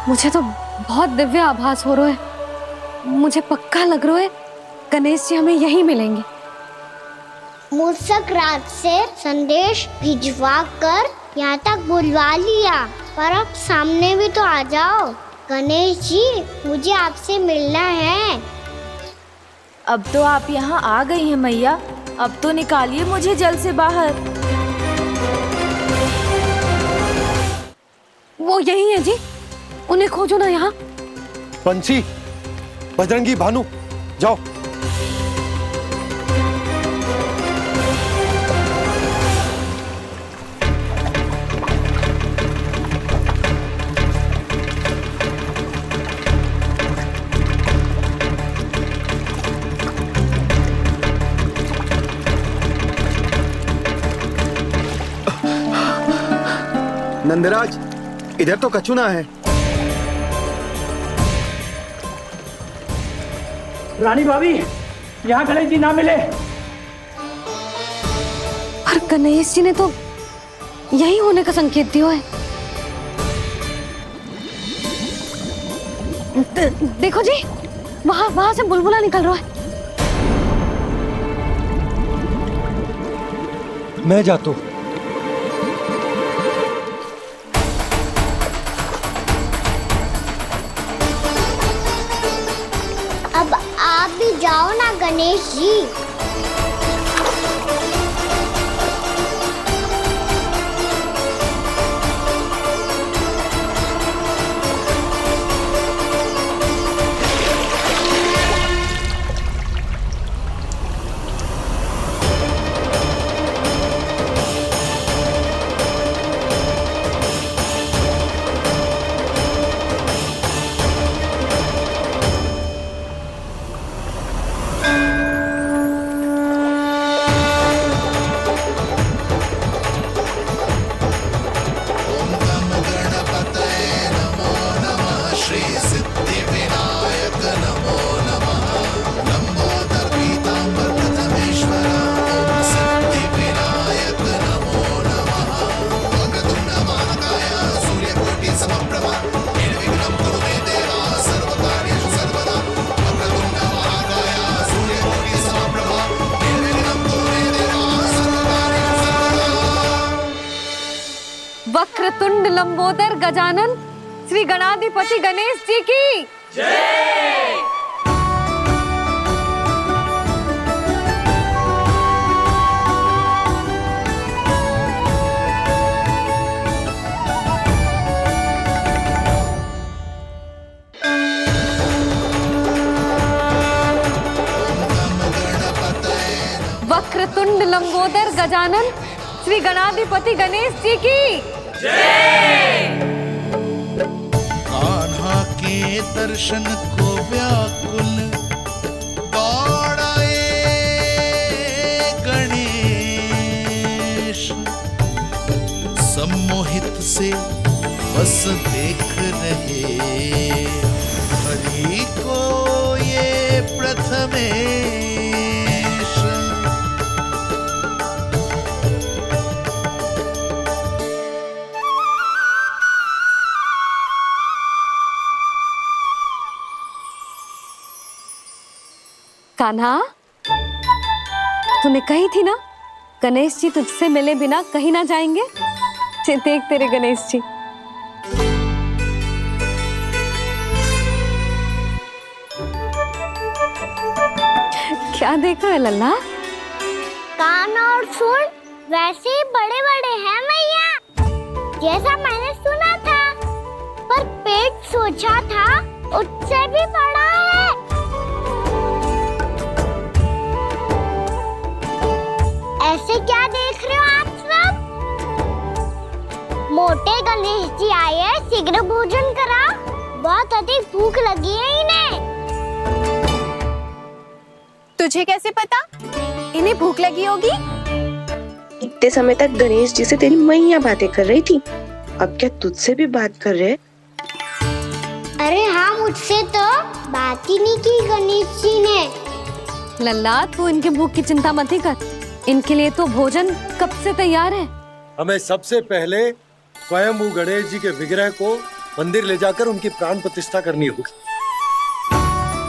मुझे तो बहुत दिव्य आभास हो रहा है। मुझे पक्का लग रहा है गणेश जी हमें यहीं मिलेंगे। मूषक राज से संदेश भिजवा कर यहाँ तक बुलवा लिया, पर अब सामने भी तो आ जाओ। गणेश जी, मुझे आपसे मिलना है। अब तो आप यहाँ आ गई हैं मैया, अब तो निकालिए मुझे जल से बाहर। वो यही है जी, उन्हें खोजो ना यहाँ। बंसी, बजरंगी, भानु, जाओ। नंदराज, इधर तो कछु ना है। रानी भाभी, यहाँ गणेश जी ना मिले। पर गणेश जी ने तो यही होने का संकेत दिया है। देखो जी, वहां से बुलबुला निकल रहा है। मैं जाता हूं। अब आप भी जाओ ना गणेश जी। वक्रतुंड लंबोदर गजानन श्री गणाधिपति गणेश जी की जय। वक्रतुंड लंबोदर गजानन श्री गणाधिपति गणेश जी की कान्हा के दर्शन को व्याकुल दौड़ाए गणेश, सम्मोहित से बस देख रहे हरि को ये प्रथमेश। कान्हा, तूने कही थी ना गणेश जी तुझसे मिले बिना कहीं ना जाएंगे। देख तेरे गणेश जी। क्या देख रहा है लल्ला? कान और सुन वैसे ही बड़े बड़े हैं मैया, जैसा मैंने सुना था, पर पेट सोचा था उससे भी बड़ा है। ऐसे क्या देख रहे हो आप सब? मोटे गणेश जी आए हैं, शीघ्र भोजन करा, बहुत अधिक भूख लगी है इन्हें। तुझे कैसे पता इन्हें भूख लगी होगी? इतने समय तक गणेश जी से तेरी मैया बातें कर रही थी, अब क्या तुझसे भी बात कर रहे? अरे हाँ, मुझसे तो बात ही नहीं की गणेश जी ने। लल्ला, तू इनके भूख की चिंता मत ही कर, इनके लिए तो भोजन कब से तैयार है। हमें सबसे पहले स्वयं गणेश जी के विग्रह को मंदिर ले जाकर उनकी प्राण प्रतिष्ठा करनी होगी।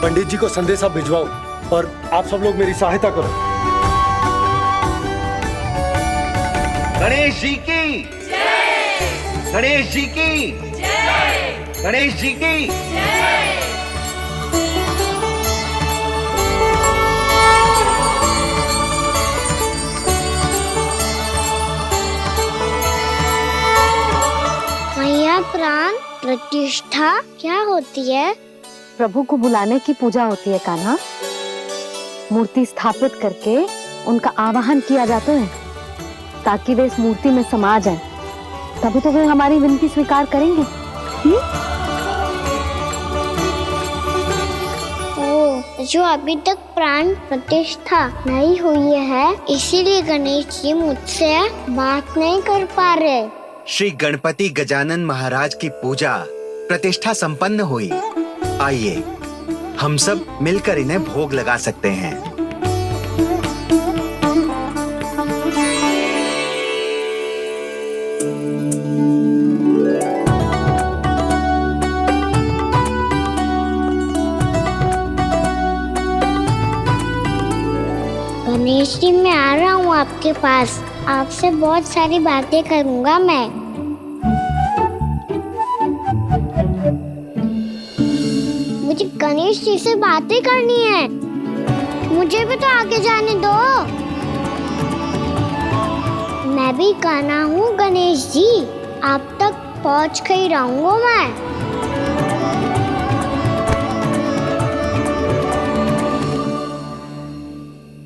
पंडित जी को संदेशा भिजवाओ और आप सब लोग मेरी सहायता करो। गणेश जी की जय! गणेश जी की जय! गणेश जी की जय! मैया, प्राण प्रतिष्ठा क्या होती है? प्रभु को बुलाने की पूजा होती है कान्हा। मूर्ति स्थापित करके उनका आवाहन किया जाता है ताकि वे इस मूर्ति में समा जाएं। तभी तो वे हमारी विनती स्वीकार करेंगे। ओ, जो अभी तक प्राण प्रतिष्ठा नहीं हुई है, इसीलिए गणेश जी मुझसे बात नहीं कर पा रहे। श्री गणपति गजानन महाराज की पूजा प्रतिष्ठा संपन्न हुई। आइए हम सब मिलकर इन्हें भोग लगा सकते हैं। गणेश जी, मैं आ रहा हूँ आपके पास, आपसे बहुत सारी बातें करूँगा मैं। मुझे गणेश जी से बातें करनी है, मुझे भी तो आगे जाने दो। मैं भी कान्हा हूँ गणेश जी, आप तक पहुँच कर ही रहूँगा मैं।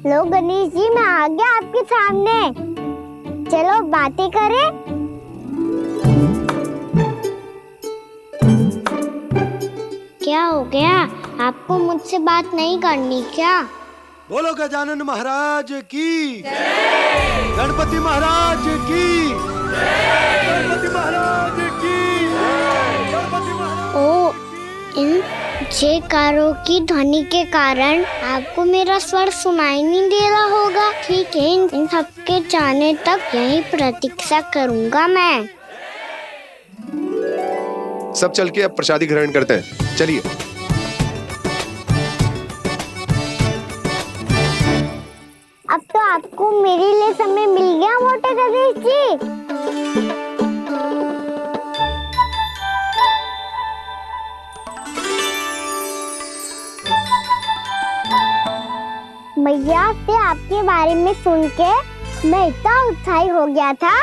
लो गणेश जी, मैं आ गया आपके सामने, चलो बातें करें। क्या हो गया, आपको मुझसे बात नहीं करनी क्या? बोलो गजानन महाराज की जय! गणपति महाराज की जय! गणपति महाराज की जय! गणपति महाराज। ओ, इन जयकारों की ध्वनि के कारण आपको मेरा स्वर सुनाई नहीं दे रहा होगा। ठीक है, इन सबके जाने तक यही प्रतीक्षा करूंगा मैं। सब चल के अब प्रसादी ग्रहण करते हैं, चलिए। अब तो आपको मेरे लिए समय मिल गया मोटे गणेश जी। मैया से आपके बारे में सुन के मैं इतना उत्साही हो गया था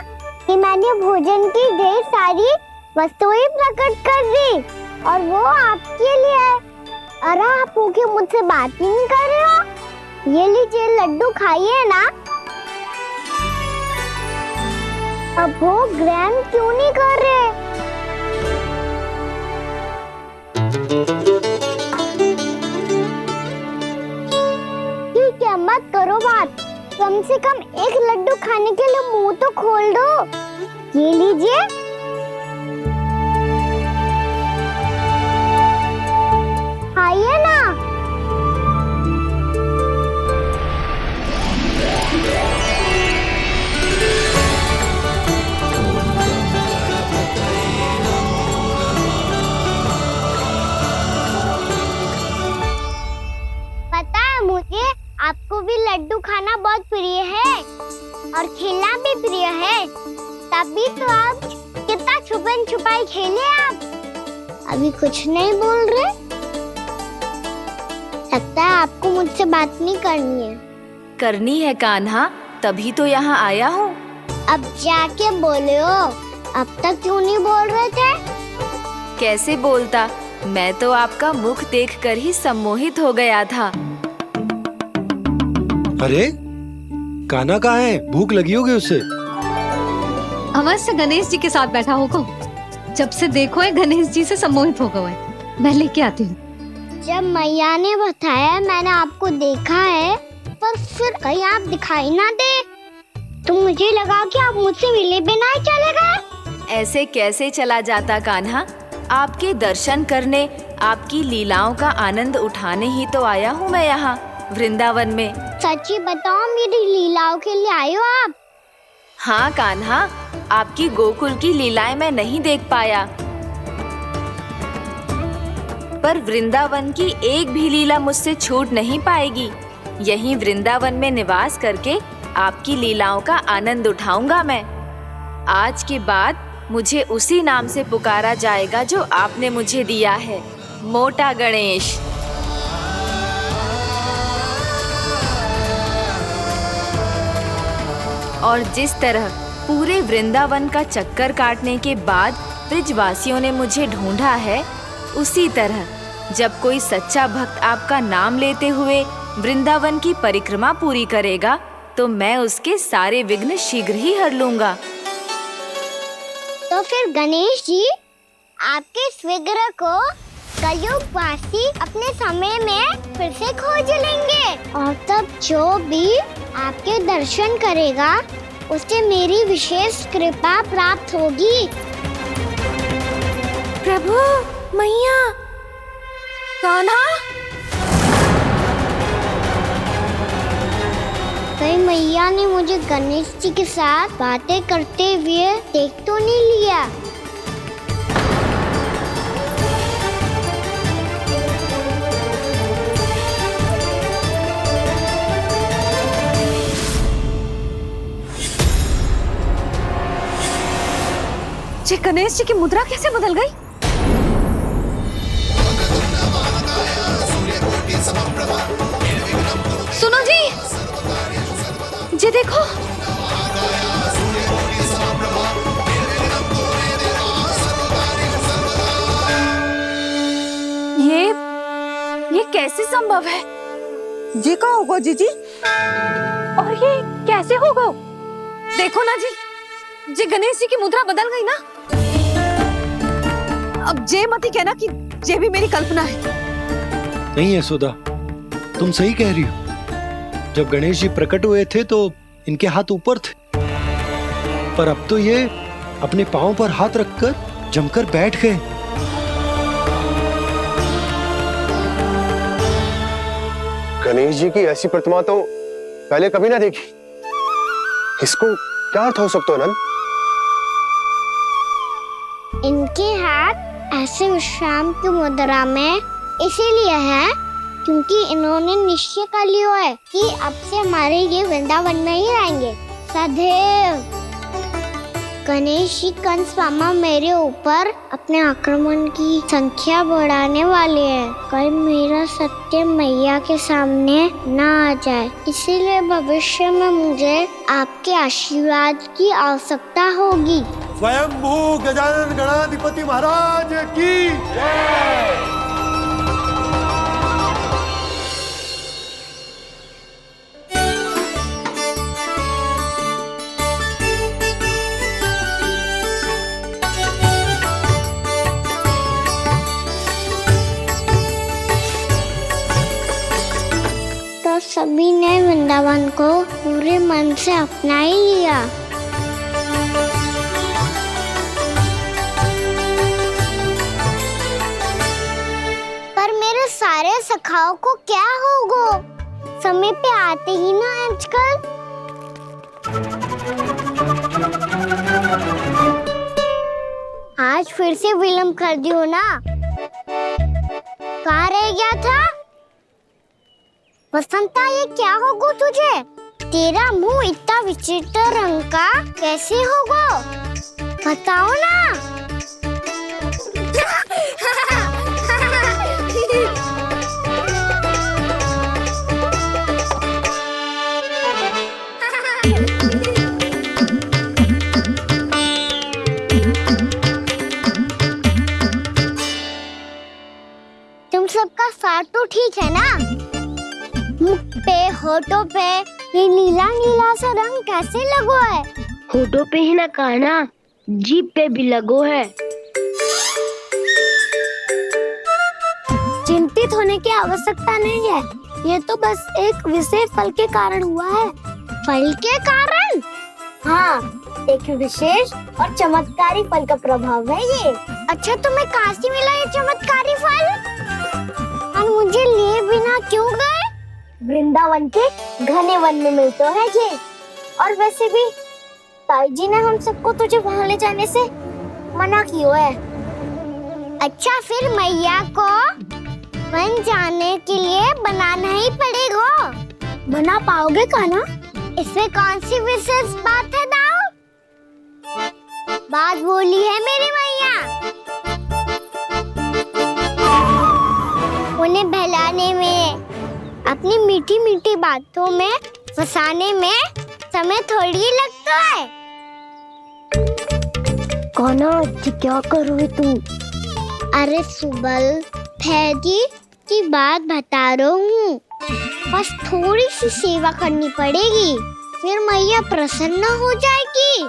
कि मैंने भोजन की ढेर सारी वस्तुएं प्रकट कर दी, और वो आपके लिए। अरे आप भूखे मुझसे बात ही नहीं कर रहे हो। ये लीजिए लड्डू, खाइए ना। अब वो ग्रैंड क्यों नहीं कर रहे? ठीक है, मत करो बात। कम से कम एक लड्डू खाने के लिए मुंह तो खोल दो। ये लीजिए। खाइए ना। पता है मुझे, आपको भी लड्डू खाना बहुत प्रिय है और खेलना भी प्रिय है। तभी तो आप कितना छुपन छुपाई खेले आप। अभी कुछ नहीं बोल रहे। लगता है आपको मुझसे बात नहीं करनी है। करनी है कान्हा, तभी तो यहाँ आया हूँ। अब जाके बोले हो। अब तक क्यों नहीं बोल रहे थे? कैसे बोलता, मैं तो आपका मुख देखकर ही सम्मोहित हो गया था। अरे कान्हा कहाँ है? भूख लगी होगी उससे। अवश्य गणेश जी के साथ बैठा होगा। जब से देखो है गणेश जी से सम्मोहित हो गए। मैं लेके आती हूँ। जब मैया ने बताया मैंने आपको देखा है, पर फिर कहीं आप दिखाई ना दे, तो मुझे लगा कि आप मुझसे मिले बिना ही चले गए। ऐसे कैसे चला जाता कान्हा? आपके दर्शन करने, आपकी लीलाओं का आनंद उठाने ही तो आया हूँ मैं यहाँ वृंदावन में। सच्ची बताओ, मेरी लीलाओं के लिए आए हो आप? हाँ कान्हा, आपकी गोकुल की लीलाएं मैं नहीं देख पाया, पर वृंदावन की एक भी लीला मुझसे छूट नहीं पाएगी। यहीं वृंदावन में निवास करके आपकी लीलाओं का आनंद उठाऊंगा मैं। आज के बाद मुझे उसी नाम से पुकारा जाएगा जो आपने मुझे दिया है, मोटा गणेश। और जिस तरह पूरे वृंदावन का चक्कर काटने के बाद ब्रिजवासियों ने मुझे ढूंढा है, उसी तरह जब कोई सच्चा भक्त आपका नाम लेते हुए वृंदावन की परिक्रमा पूरी करेगा, तो मैं उसके सारे विघ्न शीघ्र ही हर लूंगा। तो फिर गणेश जी, आपके इस विग्रह को कलयुगवासी अपने समय में फिर से खोज लेंगे, और तब जो भी आपके दर्शन करेगा उसे मेरी विशेष कृपा प्राप्त होगी। प्रभु, मैया, कान्हा। कहीं मैया ने मुझे गणेश जी के साथ बातें करते हुए देख तो नहीं लिया? जी गणेश जी की मुद्रा कैसे बदल गई? सुनो जी, जी देखो। ये कैसे संभव है? जी का होगा जीजी? और ये कैसे होगा? देखो ना जी, जी गणेश जी की मुद्रा बदल गई ना। अब जे मत ही कहना कि ये भी मेरी कल्पना है। नहीं यशोदा, तुम सही कह रही हो। जब गणेश जी प्रकट हुए थे तो इनके हाथ ऊपर थे, पर अब तो ये अपने पांव पर हाथ रखकर जमकर बैठ गए। गणेश जी की ऐसी प्रतिमा तो पहले कभी ना देखी। इसको क्या अर्थ हो सकता है नंद? इनके हाथ ऐसे विश्राम की मुद्रा में इसीलिए है क्योंकि इन्होंने निश्चय कर लिया है कि अब से हमारे ये वृंदावन में ही रहेंगे सदैव। गणेश जी कंस मामा मेरे ऊपर अपने आक्रमण की संख्या बढ़ाने वाले हैं। कल मेरा सत्य मैया के सामने ना आ जाए, इसीलिए भविष्य में मुझे आपके आशीर्वाद की आवश्यकता होगी। स्वयंभू गजानन गणाधिपति महाराज की जय। वन को पूरे मन से अपना ही लिया। पर मेरे सारे सखाओं को क्या होगा? समय पे आते ही ना आजकल। आज फिर से विलम्ब कर दियो ना। कहाँ रह गया था? वसंता, ये क्या होगा तुझे? तेरा मुंह इतना विचित्र रंग का कैसे होगा? बताओ ना। तुम सबका साथ तो ठीक है ना? मुख पे, होठों पे ये नीला नीला सा रंग कैसे लगो है? होठों पे ही ना कहना, जीभ पे भी लगो है। चिंतित होने की आवश्यकता नहीं है। ये तो बस एक विशेष फल के कारण हुआ है। फल के कारण? हाँ, एक विशेष और चमत्कारी फल का प्रभाव है ये। अच्छा, तुम्हें कहाँ से मिला ये चमत्कारी फल? और मुझे लिए बिना क्यों गए? वृंदावन के घने वन में मिलते हैं ये। और वैसे भी ताई जी ने हम सबको तुझे वहाँ ले जाने से मना किया है। अच्छा, फिर मैया को वन जाने के लिए बनाना ही पड़ेगा। बना पाओगे का ना? इसमें कौन सी विशेष बात है दाऊ? बात बोली है मेरी मैया। उन्हें बहलाने में, अपनी मीठी मीठी बातों में फंसाने में समय थोड़ी लगता है। कौना क्या करोगे तुम? अरे सुबल, फैदी की बात बता रहा हूँ। बस थोड़ी सी सेवा करनी पड़ेगी, फिर मैया प्रसन्न हो जाएगी।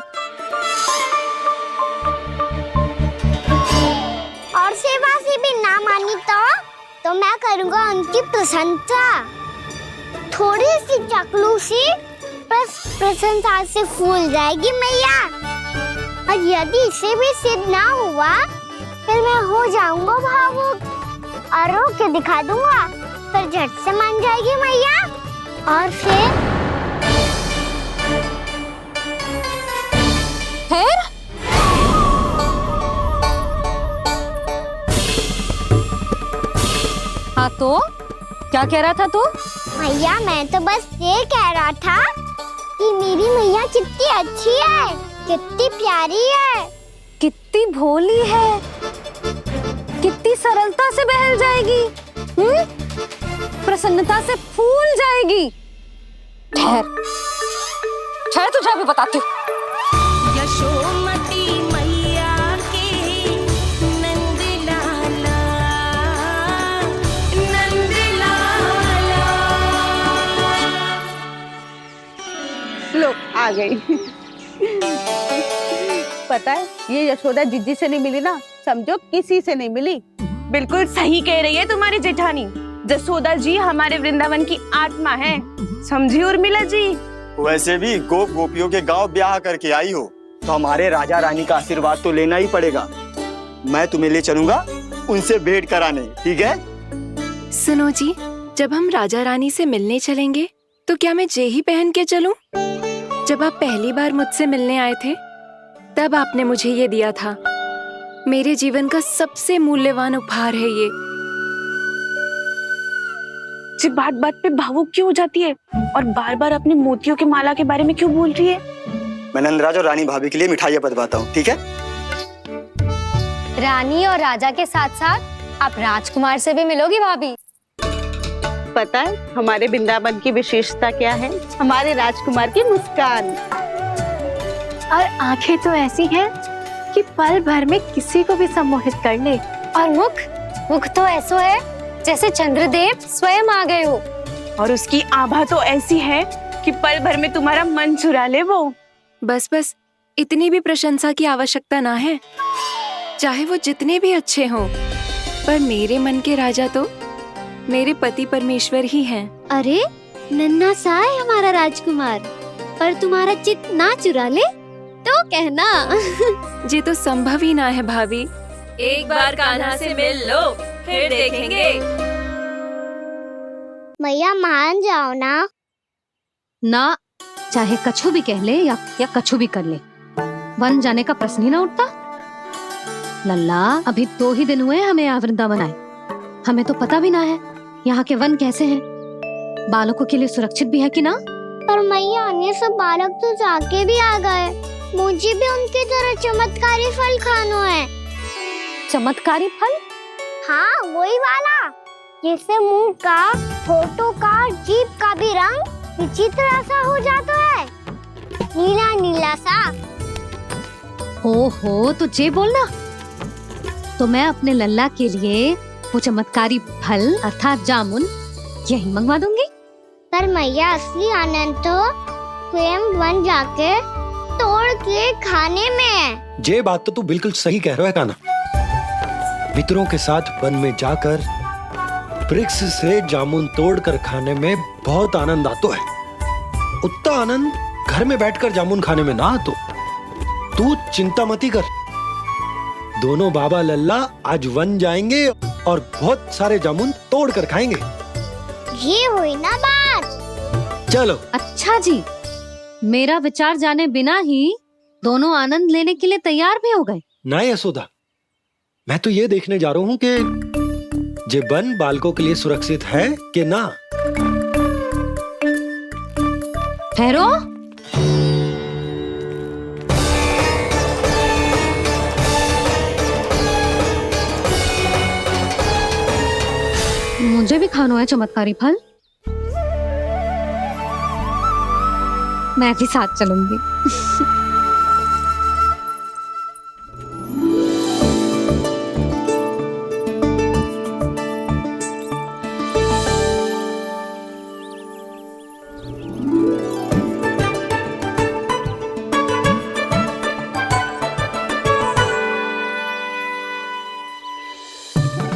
और सेवा से भी ना मानी तो मैं करूँगा उनकी प्रशंसा। थोड़ी सी चाकलूसी बस प्रशंसा से फूल जाएगी मैया। और यदि इसे भी सिद्ध ना हुआ, फिर मैं हो जाऊंगा भावुक और रो के दिखा दूंगा। फिर झट से मान जाएगी मैया। और फिर हाँ तो क्या कह रहा था तू? मैया, मैं तो बस ये कह रहा था कि मेरी मैया कितनी अच्छी है, कितनी प्यारी है, कितनी भोली है, कितनी सरलता से बहल जाएगी, प्रसन्नता से फूल जाएगी। ठहर ठहर, तुझे अभी बताती हूँ। यशोमती मैया के नंद लाला, नंद लाला। लो आ गई। पता है, ये यशोदा जिज्जी से नहीं मिली ना, समझो किसी से नहीं मिली। बिल्कुल सही कह रही है तुम्हारी जेठानी। जसोदा जी हमारे वृंदावन की आत्मा है, समझी उर्मिला जी। वैसे भी गोप गोपियों के गांव ब्याह करके आई हो, तो हमारे राजा रानी का आशीर्वाद तो लेना ही पड़ेगा। मैं तुम्हें ले चलूंगा उनसे भेंट कराने, ठीक है? सुनो जी, जब हम राजा रानी से मिलने चलेंगे तो क्या मैं जे ही पहन के चलूं? जब आप पहली बार मुझसे मिलने आए थे, तब आपने मुझे ये दिया था। मेरे जीवन का सबसे मूल्यवान उपहार है ये। जी बात बात पे भावुक क्यों हो जाती है और बार बार अपने मोतियों के माला के बारे में क्यों बोल रही है? मैं नंदराज और रानी भाभी के लिए मिठाइयाँ बंटवाता हूँ, ठीक है? रानी और राजा के साथ साथ आप राजकुमार से भी मिलोगी भाभी। पता है हमारे वृंदावन की विशेषता क्या है? हमारे राजकुमार की मुस्कान। और आंखें तो ऐसी हैं कि पल भर में किसी को भी सम्मोहित कर ले। और मुख तो ऐसा है जैसे चंद्रदेव स्वयं आ गए हो। और उसकी आभा तो ऐसी है कि पल भर में तुम्हारा मन चुरा ले वो। बस बस, इतनी भी प्रशंसा की आवश्यकता ना है। चाहे वो जितने भी अच्छे हों, पर मेरे मन के राजा तो मेरे पति परमेश्वर ही हैं। अरे नन्हा सा है हमारा राजकुमार, पर तुम्हारा चित ना चुरा ले तो कहना। ये तो संभव ही ना है भाभी। एक बार कान्हा से मिल लो, फिर देखेंगे। मैया मान जाओ ना। ना, चाहे कछु भी कह ले या कछु भी कर ले, वन जाने का प्रश्न ही ना उठता। लल्ला, अभी 2 ही दिन हुए हमें यहाँ वृंदावन आए, हमें तो पता भी ना है यहाँ के वन कैसे हैं, बालकों के लिए सुरक्षित भी है कि ना। पर मैया ये सब बालक तो जाके भी आ गए, मुझे भी उनकी तरह चमत्कारी फल खाना है। चमत्कारी फल? हाँ, वही वाला जिससे मुंह का, होठों का, जीभ का भी रंग विचित्र सा हो जाता है, नीला नीला सा। हो तो जे बोलना, तो मैं अपने लल्ला के लिए वो चमत्कारी फल अर्थात जामुन यही मंगवा दूंगी। पर मैया असली आनंद तो स्वयं वन जाके तोड़ के खाने में है। ये बात तो तू बिल्कुल सही कह रहा है कान्हा। मित्रों के साथ वन में जाकर वृक्ष से जामुन तोड़कर खाने में बहुत आनंद आता है। उतना आनंद घर में बैठकर जामुन खाने में ना आतो। तू चिंता मती कर, दोनों बाबा लल्ला आज वन जाएंगे और बहुत सारे जामुन तोड़कर खाएंगे। ये हुई ना बात। चलो। अच्छा जी, मेरा विचार जाने बिना ही दोनों आनंद लेने के लिए तैयार भी हो गए। ना यशोदा, मैं तो ये देखने जा रहा हूँ कि ये वन बालकों के लिए सुरक्षित है कि ना। ठहरो, मुझे भी खाना है चमत्कारी फल, मैं भी साथ चलूंगी।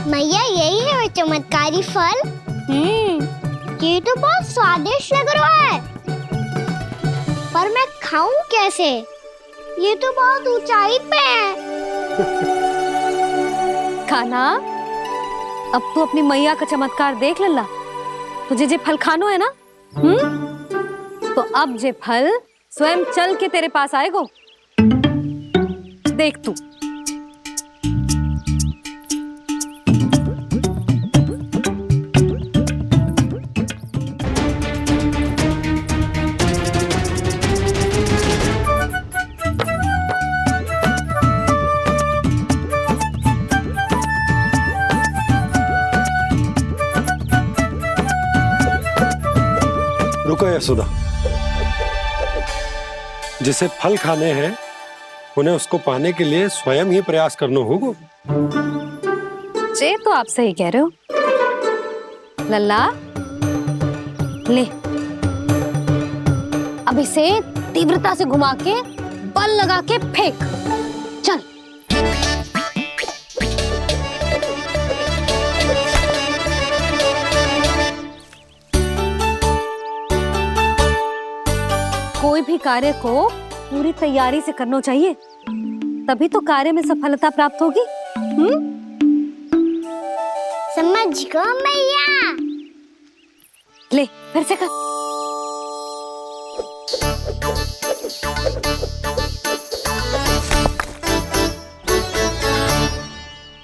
मैया यही है वो चमत्कारी फल। ये तो बहुत स्वादिष्ट लग रहा है, पर मैं खाऊं कैसे? ये तो बहुत ऊंचाई पे है। खाना, अब तू अपनी मैया का चमत्कार देख लल्ला। तुझे जे फल खानो है ना, तो अब जे फल स्वयं चल के तेरे पास आएगो। देख तू। रुको यशोदा, जिसे फल खाने हैं उन्हें उसको पाने के लिए स्वयं ही प्रयास करना होगा। जे तो आप सही कह रहे हो लल्ला। ले, अब इसे तीव्रता से घुमा के बल लगा के फेंक। चल। कोई भी कार्य को पूरी तैयारी से करना चाहिए, तभी तो कार्य में सफलता प्राप्त होगी। समझ गो मैया। ले, फिर से कर।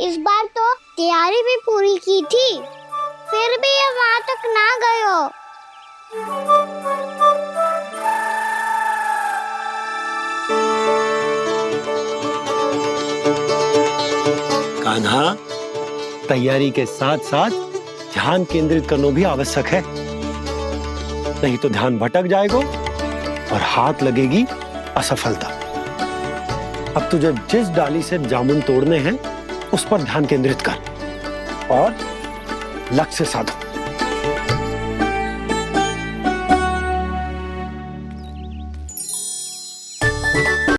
इस बार तो तैयारी भी पूरी की थी, फिर भी ये वहां तक ना गयो। कान्हा, तैयारी के साथ साथ ध्यान केंद्रित करना भी आवश्यक है, नहीं तो ध्यान भटक जाएगा और हाथ लगेगी असफलता। अब तुझे जिस डाली से जामुन तोड़ने हैं उस पर ध्यान केंद्रित कर और लक्ष्य साधो।